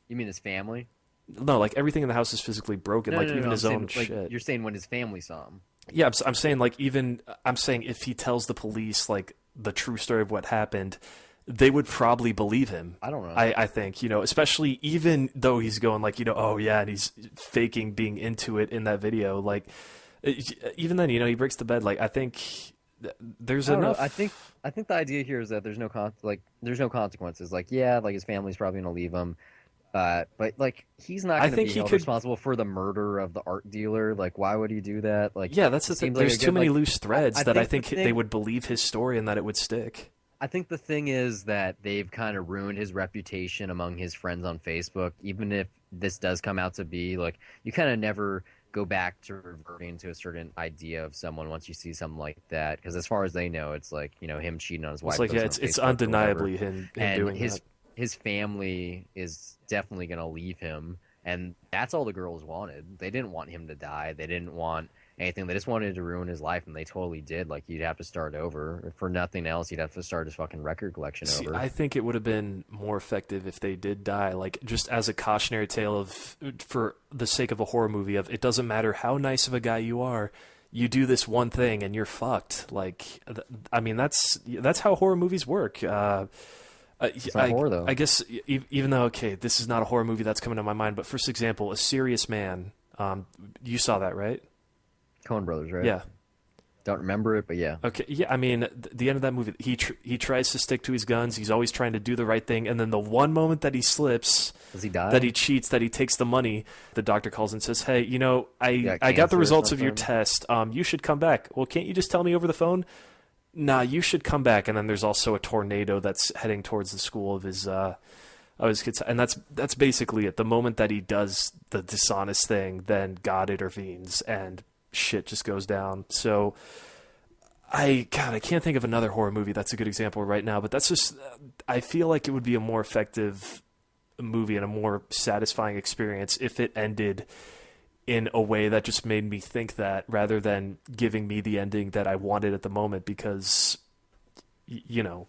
You mean his family? No, like everything in the house is physically broken. No, Like no, no, even no. I'm his own saying like shit. you're saying when his family saw him. Yeah, I'm saying like I'm saying if he tells the police like the true story of what happened, they would probably believe him. I don't know. I think, especially even though he's going like, oh yeah, and he's faking being into it in that video. Like, even then, he breaks the bed. Like, I think there's I don't know. enough. I think the idea here is that there's no consequences. Like yeah, like his family's probably gonna leave him. But like he's not I going to think be he held could. responsible for the murder of the art dealer. Like, why would he do that? Like, Yeah, that's it the thing. seems like There's a too good many like. loose threads that I The think they thing. would believe his story and that it would stick. I think the thing is that they've kind of ruined his reputation among his friends on Facebook. Even if this does come out to be like, you kind of never go back to reverting to a certain idea of someone once you see something like that. Because as far as they know, it's like him cheating on his It's wife like, yeah, posting on it's Facebook or whatever. undeniably him And doing that. his family is definitely going to leave him, and that's all the girls wanted. They didn't want him to die. They didn't want anything. They just wanted to ruin his life, and they totally did. Like, you'd have to start over. For nothing else, you'd have to start his fucking record collection See, over. I think it would have been more effective if they did die, like just as a cautionary tale of, for the sake of a horror movie, of it doesn't matter how nice of a guy you are, you do this one thing and you're fucked. Like, I mean, that's how horror movies work. It's not horror though. I guess even though, okay, this is not a horror movie that's coming to my mind, but for example, A Serious Man. You saw that, right? Coen Brothers, right? Yeah. Don't remember it, but yeah. Okay, yeah, I mean, the end of that movie, he tries to stick to his guns. He's always trying to do the right thing, and then the one moment that he slips, Does he die? that he cheats, that he takes the money, the doctor calls and says, "Hey, I got the cancer or results of your something? test. You should come back." Well, can't you just tell me over the phone? Nah, you should come back. And then there's also a tornado that's heading towards the school of his kids, and that's basically it. The moment that he does the dishonest thing, then God intervenes and shit just goes down. So I can't think of another horror movie that's a good example right now, but that's just, I feel like it would be a more effective movie and a more satisfying experience if it ended in a way that just made me think that, rather than giving me the ending that I wanted at the moment, because Well,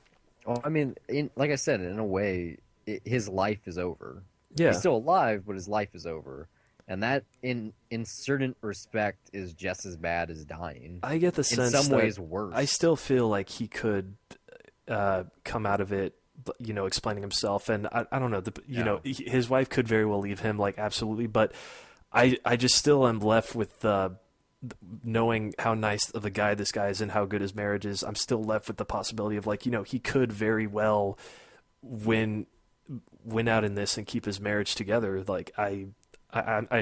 I mean, like I said, in a way, his life is over. yeah. He's still alive, but his life is over. And that, in certain respect, is just as bad as dying. I get the In sense some that ways, worse. I still feel like he could come out of it, explaining himself, and I don't know, his wife could very well leave him, like, absolutely, but I just still am left with knowing how nice of a guy this guy is and how good his marriage is. I'm still left with the possibility of, like, he could very well win out in this and keep his marriage together. Like, I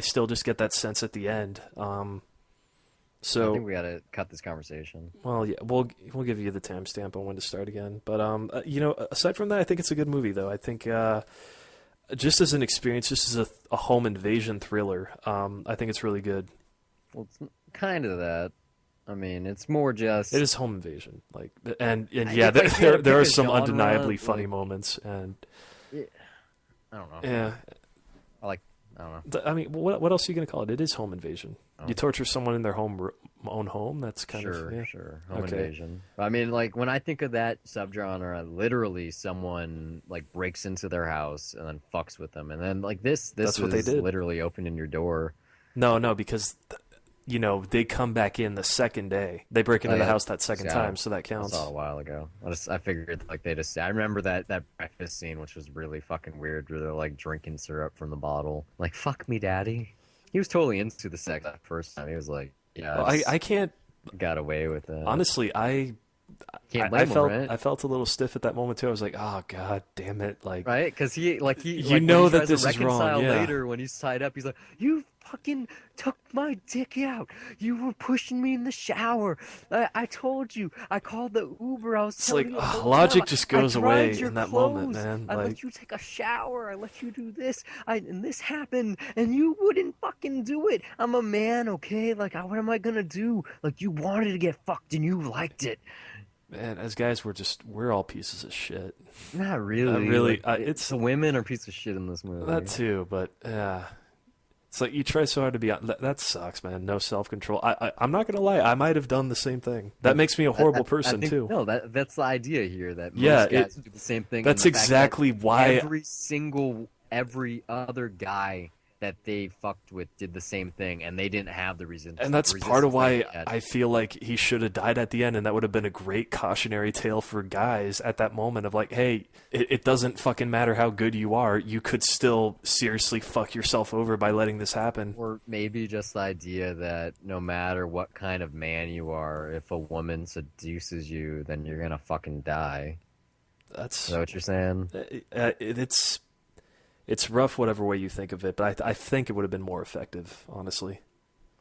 still just get that sense at the end. So I think we gotta cut this conversation. well, yeah, we'll give you the timestamp on when to start again. But aside from that, I think it's a good movie, though. I think just as an experience, just as a home invasion thriller, I think it's really good. Well, it's kind of that. I mean, it's more just. It is home invasion, like, and If yeah, I had to there are pick a some genre, undeniably funny like- moments, and Yeah, I don't know. yeah. I don't know. I mean, what else are you gonna call it? It is home invasion. Oh. You torture someone in their own home. That's kind Sure, of, yeah. sure. Home Okay. invasion. I mean, like, when I think of that subgenre, literally someone like breaks into their house and then fucks with them, and then like this That's what they is did. literally opening your door. No, because they come back in the second day. They break into Oh, the yeah. house that second Yeah. time, so that I counts. saw it a while ago. I figured like they just. I remember that breakfast scene, which was really fucking weird, where they're like drinking syrup from the bottle. Like, fuck me, daddy. He was totally into the sex that first time. He was like, yeah, Well, I can't got away with it. honestly. Can't I blame him, felt right? I felt a little stiff at that moment too. I was like, oh god damn it, like, Right? Because he You when know he that tries to this is wrong, reconcile yeah. later when he's tied up, he's like, "You fucking took my dick out. You were pushing me in the shower. I told you. I called the Uber. I was It's like telling you the whole time. logic just I goes dried away your in that moment, clothes. man. I Like, let you take a shower. I let you do this. And this happened, and you wouldn't fucking do it. I'm a man, okay? Like, what am I gonna do? Like, you wanted to get fucked, and you liked it. man, as guys, we're all pieces of shit. Not I really. really, Like, it's the women are piece of shit in this that movie. too, but it's like you try so hard to be. That sucks, man. No self control. I'm not gonna lie. I might have done the same thing. That But makes me a horrible I person think too. no, that's the idea here that Yeah, most guys do the same thing, and that's the fact that exactly why. every other guy that they fucked with did the same thing, and they didn't have the And that's part of resistance that why he had. I feel like he should have died at the end, and that would have been a great cautionary tale for guys at that moment of like, hey, it doesn't fucking matter how good you are, you could still seriously fuck yourself over by letting this happen. Or maybe just the idea that no matter what kind of man you are, if a woman seduces you, then you're gonna fucking die. Is That's that what you're saying? it's rough, whatever way you think of it, but I think it would have been more effective, honestly.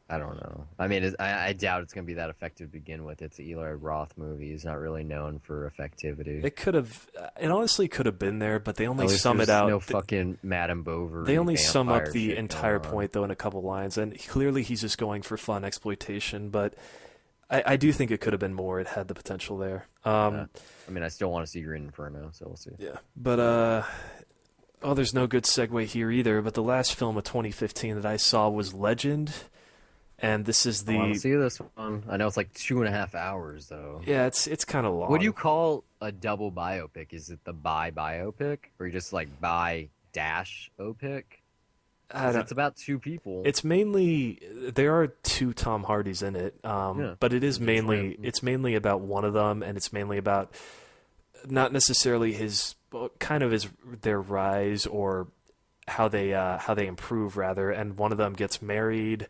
I don't know. I mean, I doubt it's going to be that effective to begin with. It's an Eli Roth movie. He's not really known for effectivity. It honestly could have been there, but they only At least sum it there's out. no fucking Madame Bovary They only sum up vampire the shit entire going on. point though in a couple lines, and clearly he's just going for fun exploitation. But I do think it could have been more. It had the potential there. I mean, I still want to see Green Inferno, so we'll see. Yeah, but oh, there's no good segue here either. But the last film of 2015 that I saw was Legend, and this is I want the to see this one. I know it's like 2.5 hours, though. yeah, it's kind of long. What do you call a double biopic? Is it the biopic, or you just like dash opic? I 'Cause don't, it's about two people. It's mainly there are two Tom Hardys in it, Yeah, but it is they're mainly twins. it's mainly about one of them, and it's mainly about not necessarily his kind of his their rise or how they improve rather. And one of them gets married,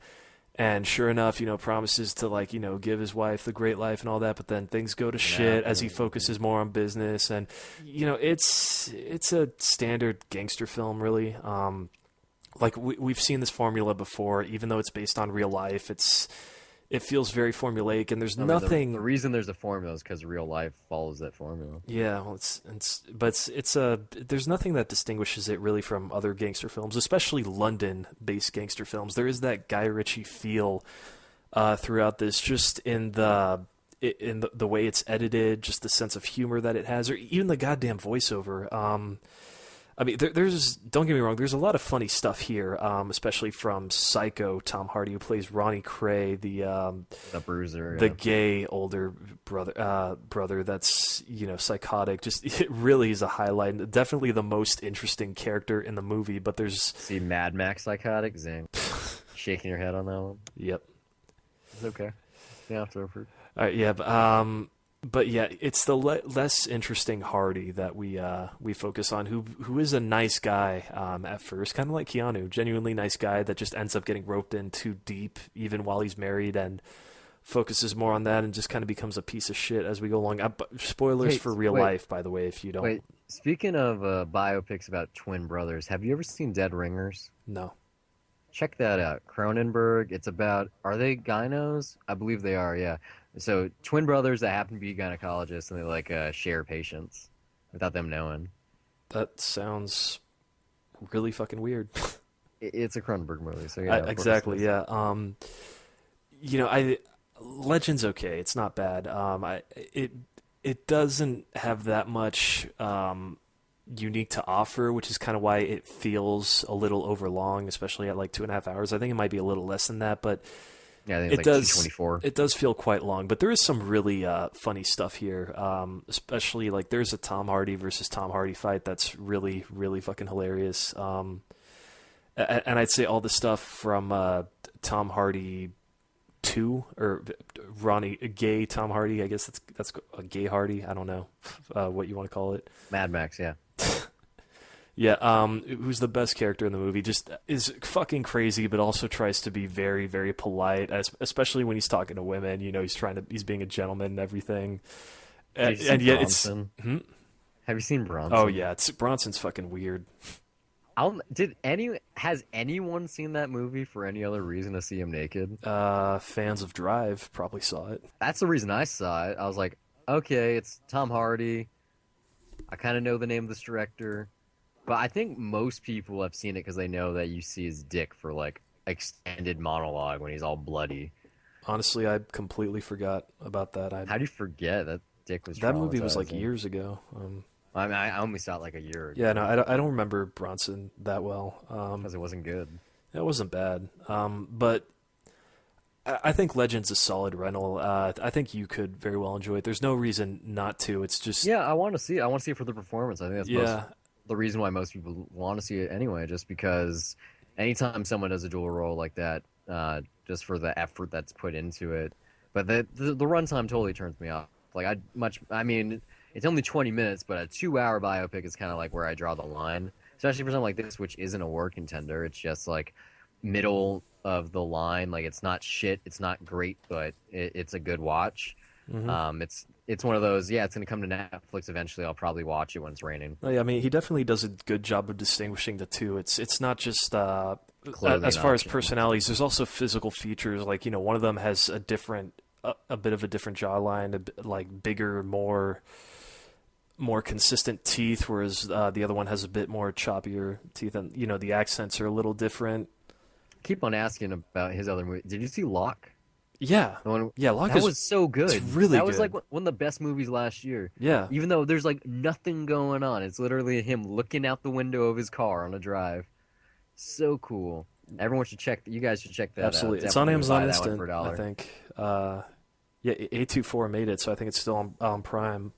and sure enough, promises to like give his wife the great life and all that, but then things go to shit as he focuses more on business, and it's a standard gangster film really. Like we've seen this formula before, even though it's based on real life. It feels very formulaic, and there's I mean, nothing. the reason there's a formula is because real life follows that formula. Yeah, well, there's nothing that distinguishes it really from other gangster films, especially London-based gangster films. There is that Guy Ritchie feel throughout this, just in the way it's edited, just the sense of humor that it has, or even the goddamn voiceover. I mean, there's don't get me wrong. There's a lot of funny stuff here, especially from Psycho Tom Hardy, who plays Ronnie Cray, the Bruiser, the yeah. gay older brother that's psychotic. Just it really is a highlight. Definitely the most interesting character in the movie. But there's See Mad Max Psychotic, Zing. Shaking your head on that one. yep. It's okay. Yeah, it's over. All right, yeah, but yeah, it's the less interesting Hardy that we focus on, who is a nice guy at first, kind of like Keanu, genuinely nice guy that just ends up getting roped in too deep, even while he's married, and focuses more on that, and just kind of becomes a piece of shit as we go along. Spoilers for real life, by the way, if you don't. Wait, speaking of biopics about twin brothers, have you ever seen Dead Ringers? No. Check that out. Cronenberg. It's about, are they gynos? I believe they are, yeah. So twin brothers that happen to be gynecologists, and they like share patients without them knowing. That sounds really fucking weird. It's a Cronenberg movie, so yeah. Exactly, yeah. Legend's okay. It's not bad. It doesn't have that much unique to offer, which is kind of why it feels a little overlong, especially at like 2.5 hours. I think it might be a little less than that, but Yeah, I think it it's like does. 224. It does feel quite long, but there is some really funny stuff here. Especially like there's a Tom Hardy versus Tom Hardy fight that's really, really fucking hilarious. And I'd say all the stuff from Tom Hardy 2 or gay Tom Hardy. I guess that's a gay Hardy. I don't know what you want to call it. Mad Max, yeah. Yeah, who's the best character in the movie, just is fucking crazy, but also tries to be very, very polite, especially when he's talking to women. He's being a gentleman and everything. Have you seen Bronson? Have you seen Bronson? Oh yeah, Bronson's fucking weird. Has anyone seen that movie for any other reason to see him naked? Fans of Drive probably saw it. That's the reason I saw it. I was like, okay, it's Tom Hardy. I kind of know the name of this director, but I think most people have seen it because they know that you see his dick for like extended monologue when he's all bloody. Honestly, I completely forgot about that. How do you forget that dick was That movie was like traumatizing? years ago. I mean, I only saw it like a year Yeah, no, ago I don't remember Bronson that well. because it wasn't good. It wasn't bad. But I think Legend's a solid rental. I think you could very well enjoy it. There's no reason not to. It's just, Yeah, I want to see it. I want to see it for the performance. I think that's yeah, the reason why most people want to see it anyway, just because anytime someone does a dual role like that, just for the effort that's put into it. But the runtime totally turns me off. Like I mean, it's only 20 minutes, but a 2 hour biopic is kind of like where I draw the line, especially for something like this, which isn't a war contender. It's just like middle of the line. Like it's not shit, it's not great, but it's a good watch. hmm It's one of those. Yeah, it's gonna come to Netflix eventually. I'll probably watch it when it's raining. Yeah, I mean, he definitely does a good job of distinguishing the two. It's not just as Clothing far as option. personalities. There's also physical features. Like, one of them has a bit of a different jawline, like bigger, more consistent teeth, whereas the other one has a bit more choppier teeth, and the accents are a little different. Keep on asking about his other movie. Did you see Locke? Yeah, The one yeah, Locke that is was so it's good. really That was like good. one of the best movies last year. Yeah, Even though there's like nothing going on, it's literally him looking out the window of his car on a drive. So cool. Everyone should check. You guys should check that out. absolutely. It's on Definitely would Amazon buy that one for Instant, a I dollar. think. Yeah, A24 made it, so I think it's still on Prime.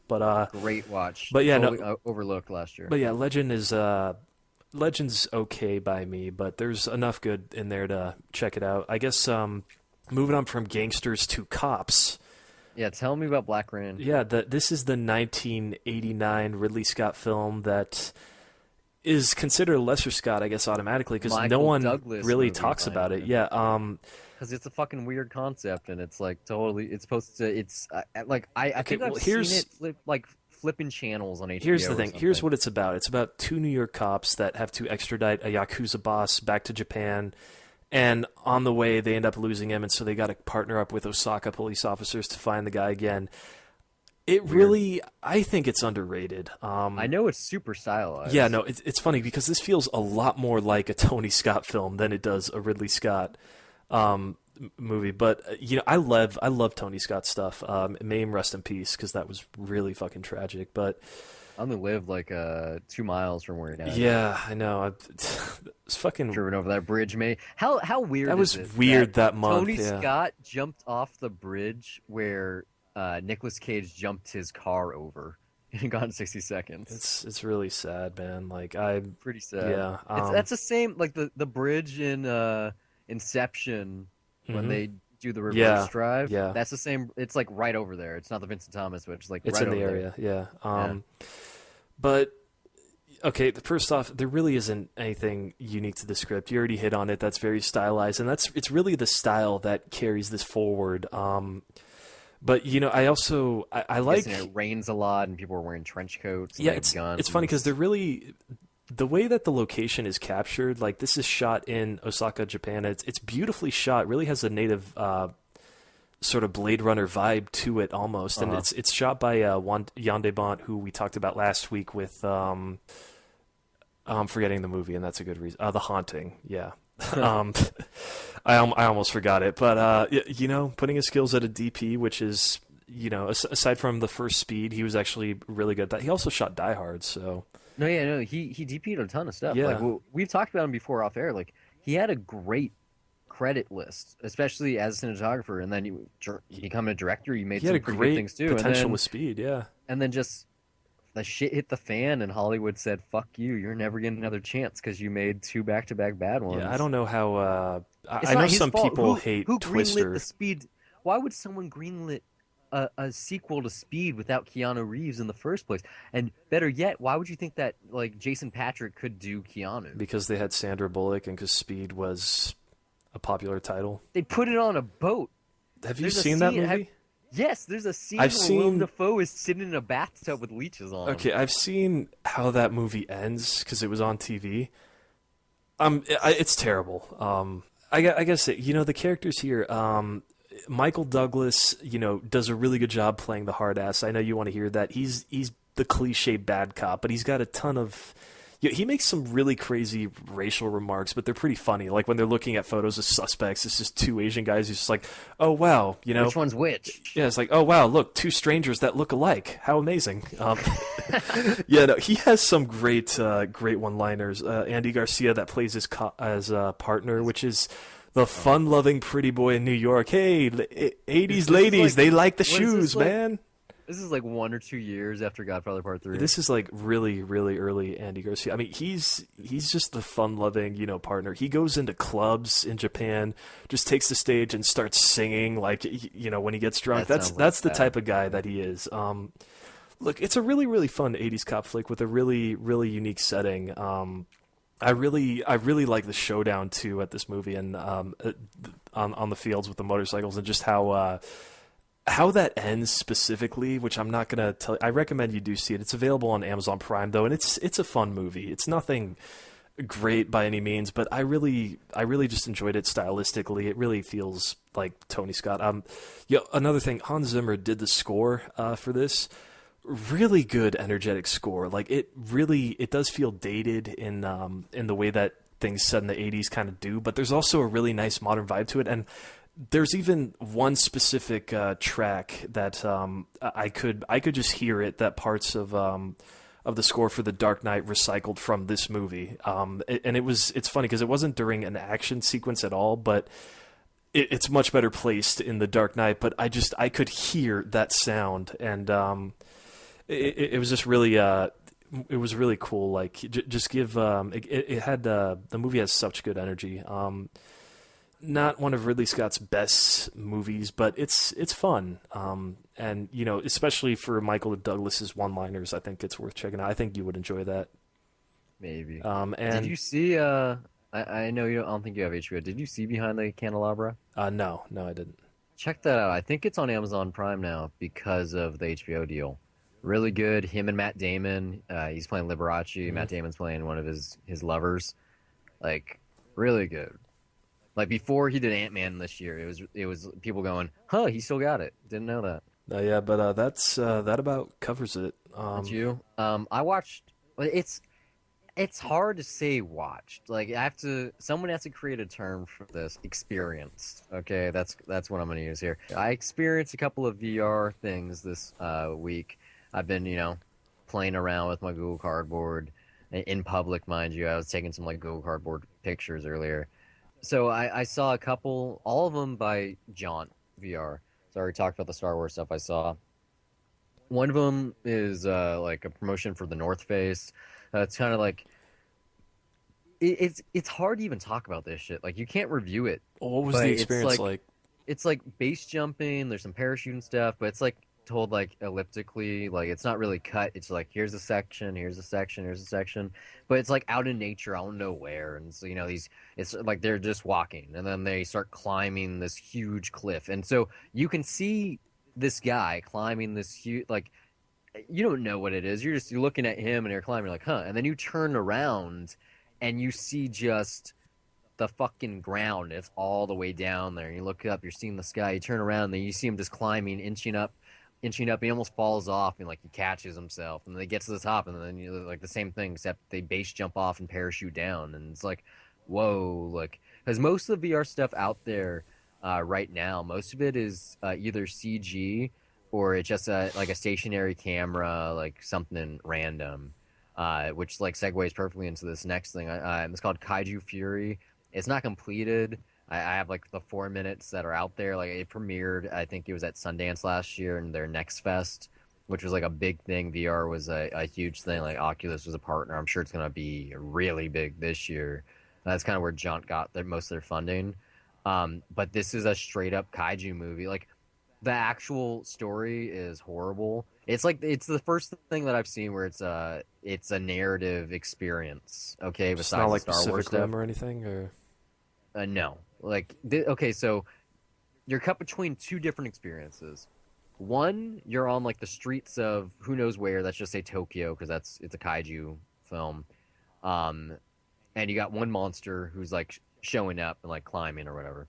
Great watch. But yeah, no, Totally overlooked last year. but yeah, Legend's okay by me, but there's enough good in there to check it out. I guess moving on from gangsters to cops. Yeah, tell me about Black Rain. Yeah, this is the 1989 Ridley Scott film that is considered a lesser Scott, I guess, automatically because no Michael one Douglas really movie, talks about it. finally. Yeah, Because it's a fucking weird concept, and it's like totally. It's supposed to. It's like I okay, think well, I've seen it like flipping channels on here's HBO the or thing. Here's something. what it's about. It's about two New York cops that have to extradite a Yakuza boss back to Japan. And on the way, they end up losing him, and so they got to partner up with Osaka police officers to find the guy again. It Weird. really, I think it's underrated. I know it's super Yeah, stylized. no, it's funny because this feels a lot more like a Tony Scott film than it does a Ridley Scott movie. But I love Tony Scott stuff. May him rest in peace because that was really fucking tragic. But I only live like 2 miles from where he died. yeah, I know. It's fucking. Driven over that bridge, May. How weird That is was it weird that month. Tony Yeah. Scott jumped off the bridge where Nicolas Cage jumped his car over in Gone in 60 Seconds? It's really sad, man. Pretty sad. Yeah, It's that's the same like the bridge in Inception when mhm. they do the reverse Yeah, drive. yeah. That's the same. It's like right over there. It's not the Vincent Thomas, but it's like It's right in the over there. area. Yeah. Yeah. But okay, first off, there really isn't anything unique to the script. You already hit on it. That's very stylized, and it's really the style that carries this forward. But I like. Guessing it rains a lot and people are wearing trench coats and Yeah, they have guns. it's funny because they're really the way that the location is captured. Like this is shot in Osaka, Japan. It's beautifully shot. It really has a native sort of Blade Runner vibe to it almost, and Uh-huh. it's shot by Jan de Bont, who we talked about last week with I'm forgetting the movie, and that's a good reason. The Haunting, yeah. um, I almost forgot it, but putting his skills at a DP, which is aside from the first Speed, he was actually really good at that. He also shot Die Hard, so No, he DP'd a ton of stuff. Like yeah, we've talked about him before off air. Like he had a great credit list, especially as a cinematographer, and then you become a director. You made he had some a pretty good great things too, potential with Speed, yeah. and then just the shit hit the fan, and Hollywood said, "Fuck you, you're never getting another chance because you made two back-to-back bad ones." Yeah, I don't know how. It's I not know his some fault. people Who hate who greenlit Twister. the Speed? Why would someone greenlit a sequel to Speed without Keanu Reeves in the first place? And better yet, why would you think that like Jason Patrick could do Keanu? Because they had Sandra Bullock and because Speed was a popular title. They put it on a boat. Have you There's a seen that scene- movie? Yes, there's a scene I've where Willem seen- Dafoe is sitting in a bathtub with leeches on him. Okay, I've seen how that movie ends because it was on TV, It's terrible. I guess the characters here. Michael Douglas, does a really good job playing the hard ass. I know you want to hear that. He's the cliche bad cop, but he's got a ton of. He makes some really crazy racial remarks, but they're pretty funny. Like when they're looking at photos of suspects, it's just two Asian guys who's just like, "Oh wow, Which one's which? yeah, it's like, oh wow, look, two strangers that look alike. How amazing!" Yeah, no, he has some great one-liners. Andy Garcia that plays as partner, which is the fun-loving pretty boy in New York. Hey, '80s ladies, they like the shoes, man. This is like 1 or 2 years after Godfather Part 3. This is like really, really early Andy Garcia. I mean, he's just the fun-loving, partner. He goes into clubs in Japan, just takes the stage and starts singing like, when he gets drunk. That's the type of guy that he is. Look, it's a really, really fun '80s cop flick with a really, really unique setting. I really like the showdown too at this movie and on the fields with the motorcycles and just how that ends specifically, which I'm not gonna tell. I recommend you do see it. It's available on Amazon Prime though, and it's a fun movie. It's nothing great by any means, but I really just enjoyed it stylistically. It really feels like Tony Scott. Another thing, Hans Zimmer did the score for this. Really good, energetic score. Like it does feel dated in the way that things set in the '80s kind of do, but there's also a really nice modern vibe to it. And there's even one specific track that I could just hear it. That parts of the score for The Dark Knight recycled from this movie. It's funny because it wasn't during an action sequence at all, but it's much better placed in The Dark Knight. But I could hear that sound, and it was just really it was really cool. Like just give it had the movie has such good energy. Not one of Ridley Scott's best movies, but it's fun. And especially for Michael Douglas's one-liners, I think it's worth checking out. I think you would enjoy that. Maybe. And Did you see? I know you. I don't think you have HBO. Did you see Behind the Candelabra? No, I didn't. Check that out. I think it's on Amazon Prime now because of the HBO deal. Really good. Him and Matt Damon. He's playing Liberace. Matt Damon's playing one of his lovers. Like, really good. Like before he did Ant-Man this year, it was people going, "Huh, he still got it." Didn't know that. Yeah, but that about covers it. Did you? I watched. It's hard to say watched. Like someone has to create a term for this. Experienced. Okay, that's what I'm going to use here. I experienced a couple of VR things this week. I've been, playing around with my Google Cardboard in public, mind you. I was taking some like Google Cardboard pictures earlier. So I saw a couple, all of them by Jaunt VR. So I already talked about the Star Wars stuff I saw. One of them is like a promotion for the North Face. It's kind of like it's hard to even talk about this shit. Like you can't review it. Well, what was the experience like? It's like base jumping. There's some parachuting stuff, but it's like told like elliptically. Like it's not really cut. It's like here's a section, here's a section, here's a section. But it's like out in nature. I don't know where. And so it's like they're just walking, and then they start climbing this huge cliff, and so you can see this guy climbing this huge like. You don't know what it is. You're looking at him and you're climbing. You're like, huh? And then you turn around and you see just the fucking ground. It's all the way down there. And you look up, you're seeing the sky. You turn around, and then you see him just climbing, inching up. He almost falls off, and like he catches himself. And then he gets to the top, and then like the same thing, except they base jump off and parachute down. And it's like, whoa, like because most of the VR stuff out there right now, most of it is either CG or it's just like a stationary camera, like something random, which like segues perfectly into this next thing. It's called Kaiju Fury. It's not completed. I have like the 4 minutes that are out there. Like it premiered, I think it was at Sundance last year in their Next Fest, which was like a big thing. VR was a huge thing. Like Oculus was a partner. I'm sure it's gonna be really big this year. That's kind of where Jaunt got most of their funding. But this is a straight up kaiju movie. Like the actual story is horrible. It's the first thing that I've seen where it's a narrative experience. Okay, It's besides not the like Star Wars Pacific stuff. Rim or anything, or No, like okay, so you're cut between two different experiences. One, you're on like the streets of who knows where. Let's just say Tokyo, because it's a kaiju film. Um, and you got one monster who's like showing up and like climbing or whatever.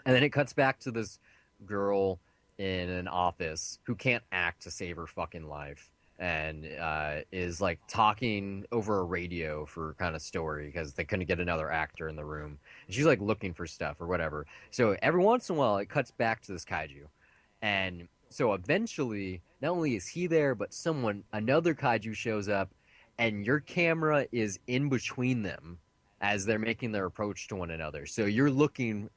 And then it cuts back to this girl in an office who can't act to save her fucking life and is like talking over a radio for kind of story because they couldn't get another actor in the room. And she's like looking for stuff or whatever. So every once in a while, it cuts back to this kaiju. And so eventually, not only is he there, but another kaiju shows up, and your camera is in between them as they're making their approach to one another. So you're looking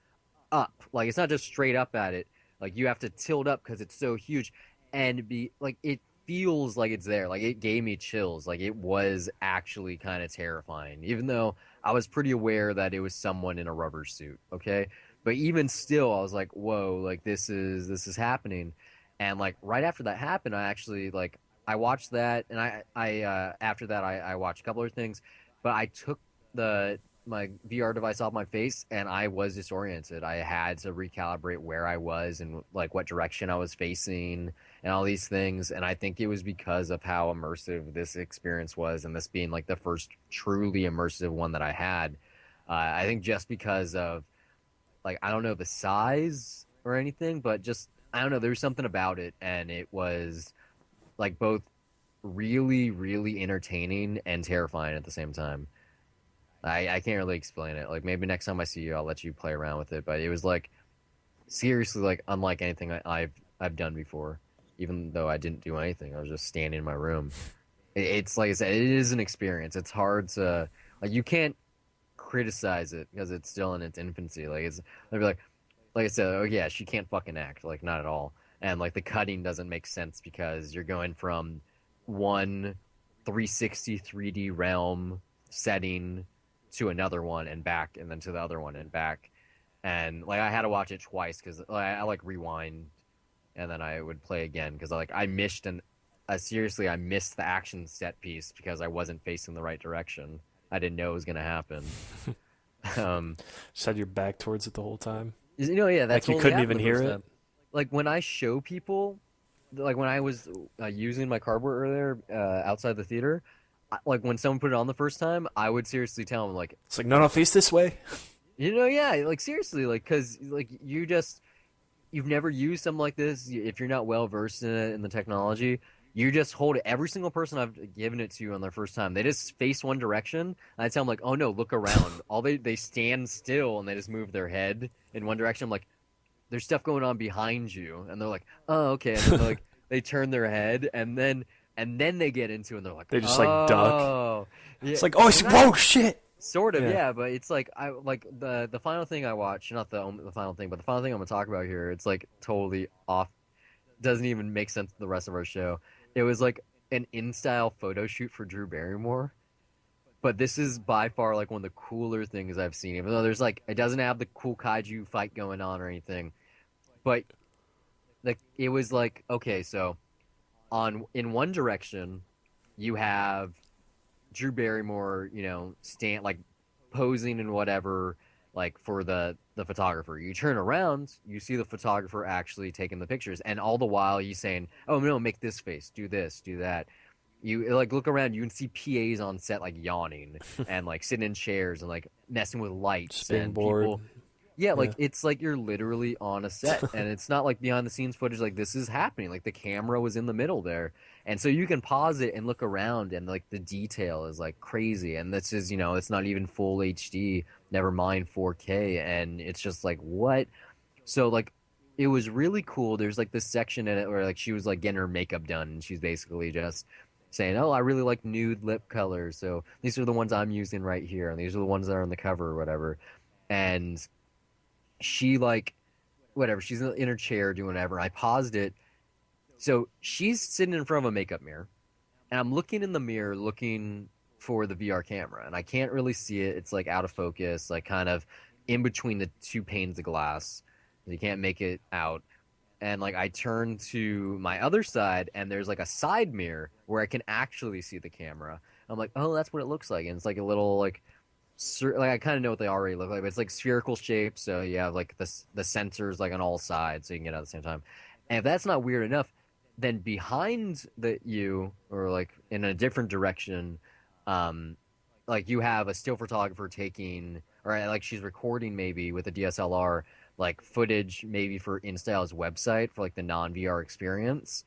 up. Like it's not just straight up at it. Like you have to tilt up because it's so huge, and be like it feels like it's there. Like it gave me chills. Like it was actually kind of terrifying, even though I was pretty aware that it was someone in a rubber suit. Okay, but even still, I was like, whoa, like this is happening, and like right after that happened, I actually like I watched that, and I after that I watched a couple other things, but I took the my VR device off my face and I was disoriented. I had to recalibrate where I was and like what direction I was facing and all these things. And I think it was because of how immersive this experience was, and this being like the first truly immersive one that I had. I think just because of like I don't know the size or anything, but just I don't know. There was something about it, and it was like both really, really entertaining and terrifying at the same time. I can't really explain it. Like maybe next time I see you, I'll let you play around with it. But it was like seriously like unlike anything I've done before. Even though I didn't do anything, I was just standing in my room. It's like I said, it is an experience. It's hard to like you can't criticize it because it's still in its infancy. Like it's they'll be like I said, oh yeah, she can't fucking act. Like not at all. And like the cutting doesn't make sense because you're going from one 360 3D realm setting to another one and back and then to the other one and back. And like I had to watch it twice because I like rewind and then I would play again because like I missed seriously I missed the action set piece because I wasn't facing the right direction. I didn't know it was gonna happen. um Just had your back towards it the whole time. yeah, Like that's you only couldn't happened even the hear first it. time. Like when I show people, like when I was using my cardboard earlier outside the theater, like when someone put it on the first time, I would seriously tell them like, It's like, no, no, face this way. yeah, like seriously, like because like you've never used something like this. If you're not well versed in it in the technology, you just hold it. Every single person I've given it to on their first time, they just face one direction, and I tell them like, oh no, look around. All they stand still and they just move their head in one direction. I'm like, there's stuff going on behind you, and they're like, oh okay, and then like they turn their head, and then they get into it, and they're like, They just like duck. oh yeah, It's like, oh, well not whoa, shit. sort of Yeah. yeah, but it's like I like the final thing I watched, not the final thing, but the final thing I'm gonna talk about here. It's like totally off, doesn't even make sense to the rest of our show. It was like an in style photo shoot for Drew Barrymore. But this is by far like one of the cooler things I've seen, even though there's like it doesn't have the cool kaiju fight going on or anything. But like it was like okay, so on in one direction you have Drew Barrymore, stand like posing and whatever, like for the photographer. You turn around, you see the photographer actually taking the pictures, and all the while he's saying, "Oh no, make this face, do this, do that." You like look around, you can see PAs on set like yawning and like sitting in chairs and like messing with Just lights being and bored. people. Yeah, Yeah. like it's like you're literally on a set, and it's not like behind the scenes footage. Like this is happening. Like the camera was in the middle there, and so you can pause it and look around, and like the detail is like crazy. And this is it's not even full HD, never mind 4K, and it's just like what? So like it was really cool. There's like this section in it where like she was like getting her makeup done, and she's basically just saying, "Oh, I really like nude lip colors, so these are the ones I'm using right here, and these are the ones that are on the cover or whatever." And she like whatever she's in her chair doing whatever. I paused it, so she's sitting in front of a makeup mirror, and I'm looking in the mirror looking for the VR camera, and I can't really see it. It's like out of focus, like kind of in between the two panes of glass. You can't make it out. And like I turn to my other side, and there's like a side mirror where I can actually see the camera. I'm like, oh, that's what it looks like, and it's like a little like I kind of know what they already look like, but it's like spherical shape. So you have like the sensors like on all sides, so you can get it at the same time. And if that's not weird enough, then behind the you or like in a different direction, um, like you have a still photographer taking, or like she's recording maybe with a DSLR, like footage maybe for InStyle's website for like the non-VR experience.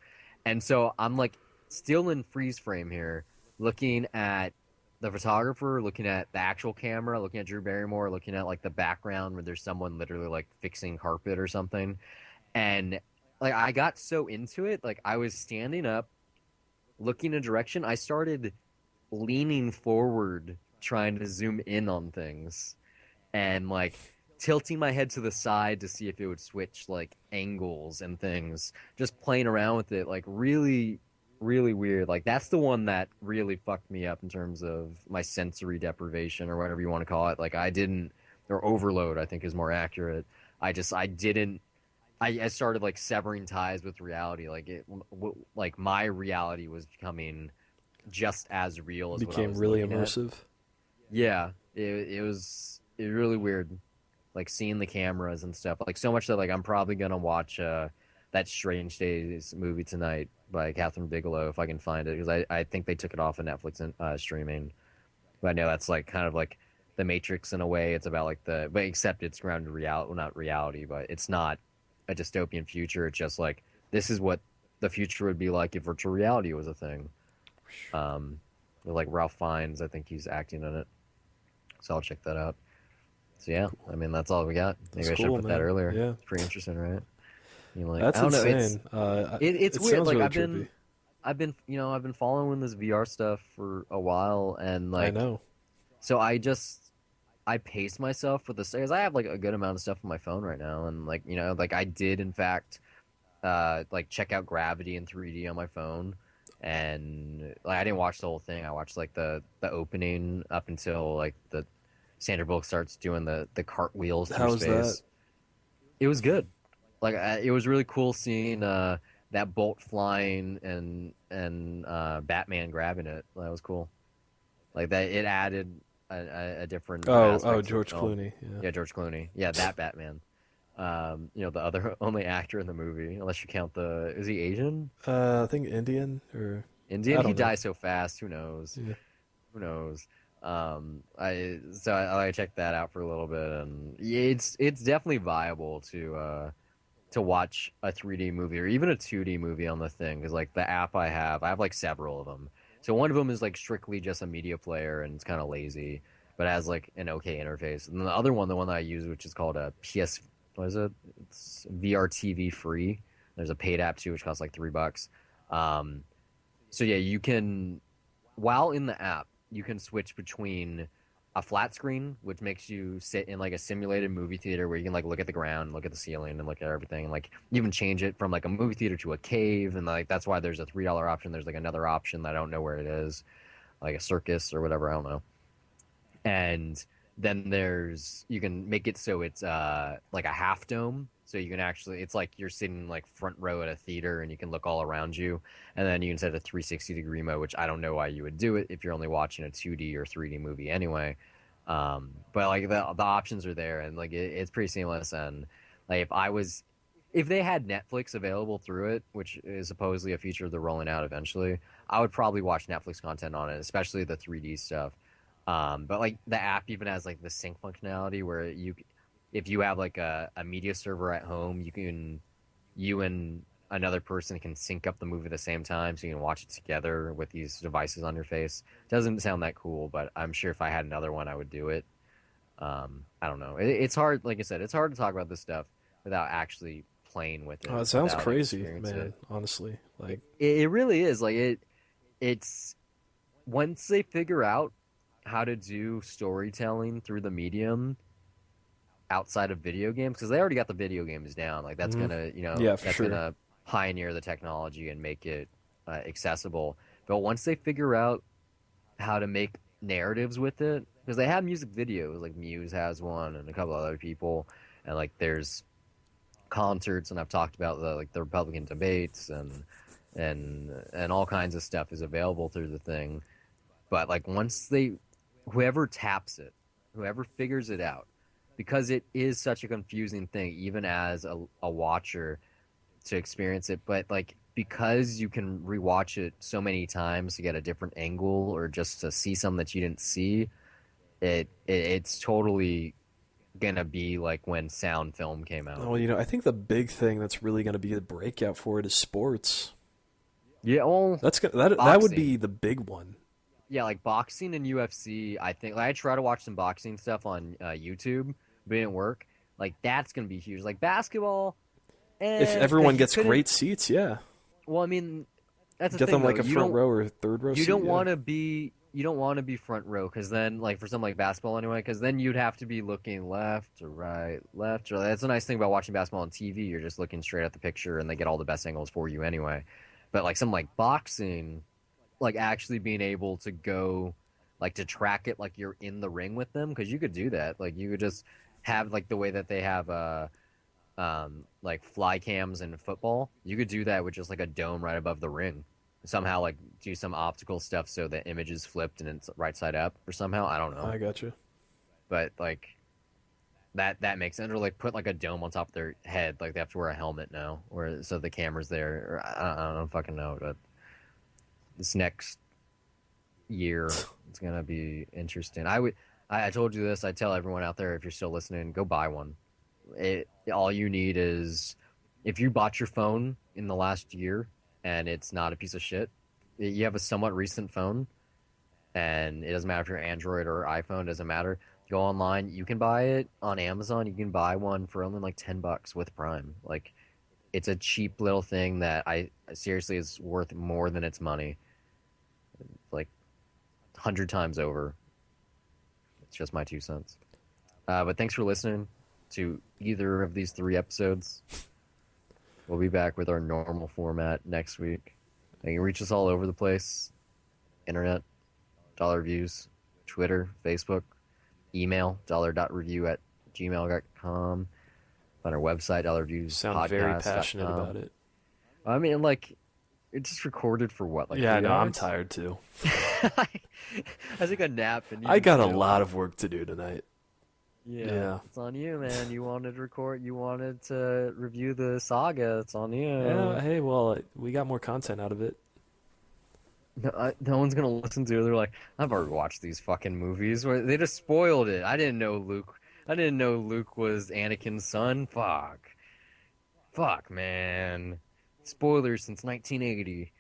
And so I'm like still in freeze frame here, looking at the photographer, looking at the actual camera, looking at Drew Barrymore, looking at like the background where there's someone literally like fixing carpet or something. And like I got so into it, like I was standing up, looking a direction. I started leaning forward, trying to zoom in on things, and like tilting my head to the side to see if it would switch like angles and things. Just playing around with it, like really, really weird. Like that's the one that really fucked me up in terms of my sensory deprivation or whatever you want to call it. Like I didn't, or overload, I think is more accurate. I didn't. I started like severing ties with reality. Like like my reality was becoming just as real as what I Became was really looking at. immersive. Yeah, it was really weird, like seeing the cameras and stuff. Like so much that like I'm probably gonna watch that Strange Days movie tonight by Catherine Bigelow if I can find it because I think they took it off of Netflix and streaming. But I know that's like kind of like the Matrix in a way. It's about like but except it's grounded in reality. Well, not reality, but it's not a dystopian future. It's just like this is what the future would be like if virtual reality was a thing. With, like Ralph Fiennes, I think he's acting in it, so I'll check that out. So yeah, I mean that's all we got. That's Maybe I should have cool, put that earlier. earlier. Yeah, It's pretty interesting, right? You know, like I that's don't know, insane. it's It weird. sounds Like really trippy. I've been following this VR stuff for a while, and I like know. so I pace myself for the because I have like a good amount of stuff on my phone right now, and like like I did in fact like check out Gravity in 3D on my phone, and like I didn't watch the whole thing. I watched like the opening up until like the Sandra Bullock starts doing the cartwheels through How's that? space. It was good. Like it was really cool seeing that bolt flying and Batman grabbing it. That was cool. Like that it added a different Oh, aspect to the George film. Clooney. Yeah. Yeah, George Clooney. Yeah, that Batman. The other only actor in the movie, unless you count the, is he Asian? I think Indian or Indian? I He don't know. dies so fast. Who knows? Yeah. Who knows? I checked that out for a little bit, and yeah, it's definitely viable to watch a 3D movie or even a 2D movie on the thing because like the app I have like several of them. So one of them is like strictly just a media player and it's kind of lazy, but has like an okay interface. And then the other one, the one that I use, which is called a PS, what is it? It's VR TV free. There's a paid app too, which costs like $3. Um, so yeah, you can while in the app, you can switch between a flat screen, which makes you sit in like a simulated movie theater where you can like look at the ground, look at the ceiling, and look at everything. And like you can change it from like a movie theater to a cave, and like that's why there's a $3 option. There's like another option that I don't know where it is, like a circus or whatever. I don't know. And then there's you can make it so it's like a half dome, so you can actually it's like you're sitting like front row at a theater and you can look all around you, and then you can set a 360-degree mode, which I don't know why you would do it if you're only watching a 2D or 3D movie anyway. But like the options are there, and like it's pretty seamless. And like if they had Netflix available through it, which is supposedly a feature they're rolling out eventually, I would probably watch Netflix content on it, especially the 3D stuff. But like the app even has like the sync functionality where if you have like a media server at home, you and another person can sync up the movie at the same time so you can watch it together with these devices on your face. Doesn't sound that cool, but I'm sure if I had another one, I would do it. I don't know. It's hard, like I said, it's hard to talk about this stuff without actually playing with Oh, it, it sounds without like crazy, experiencing man. it. Honestly, like It really is like it's once they figure out how to do storytelling through the medium outside of video games because they already got the video games down like that's mhm. gonna Yeah, for that's sure. gonna pioneer the technology and make it accessible, but once they figure out how to make narratives with it because they have music videos like Muse has one and a couple other people, and like there's concerts, and I've talked about the Republican debates and all kinds of stuff is available through the thing. But like once they, whoever taps it, whoever figures it out, because it is such a confusing thing, even as a watcher to experience it. But like because you can rewatch it so many times to get a different angle or just to see something that you didn't see, it's totally gonna be like when sound film came out. Well, I think the big thing that's really going to be the breakout for it is sports. Yeah, well, That would be boxing. the big one. Yeah, like boxing and UFC. I think like, I try to watch some boxing stuff on YouTube, but it didn't work. Like that's gonna be huge. Like basketball, If because everyone you gets couldn't. great seats, yeah. Well, I mean, that's the Get thing them though. like a front row or third row You seat, don't yeah. want to be you don't want to be front row because then like for something like basketball anyway, because then you'd have to be looking left to right, left to right. That's a nice thing about watching basketball on TV. You're just looking straight at the picture and they get all the best angles for you anyway. But like something like boxing, like actually being able to go like to track it like you're in the ring with them because you could do that. Like you could just have like the way that they have like fly cams in football. You could do that with just like a dome right above the ring. Somehow like do some optical stuff so the image is flipped and it's right side up or somehow. I don't know. I got you. But like that makes sense. Or like put like a dome on top of their head, like they have to wear a helmet now, or so the camera's there. Or I don't fucking know. But this next year, it's gonna be interesting. I told you this. I tell everyone out there if you're still listening, go buy one. All you need is if you bought your phone in the last year and it's not a piece of shit, you have a somewhat recent phone, and it doesn't matter if you're Android or iPhone, it doesn't matter. Go online, you can buy it on Amazon. You can buy one for only like $10 with Prime. Like it's a cheap little thing that I seriously is worth more than its money, like 100 times over. It's just my 2 cents. But thanks for listening to either of these three episodes. We'll be back with our normal format next week. You can reach us all over the place: internet, dollar views, Twitter, Facebook, email, dollar.review@gmail.com, on our website, Sound very passionate dollarviewspodcast.com. about it. I mean, like, it's just recorded for what, like Yeah, I three know. I'm hours? tired too. I took a nap and I even got a still. lot of work to do tonight. Yeah, Yeah. it's on you, man. You wanted to record, you wanted to review the saga. It's on Yeah, you. hey, well, we got more content out of it. No one's gonna listen to it. They're like, I've already watched these fucking movies. Where they just spoiled it. I didn't know Luke. I didn't know Luke was Anakin's son. Fuck, man. Spoilers since 1980.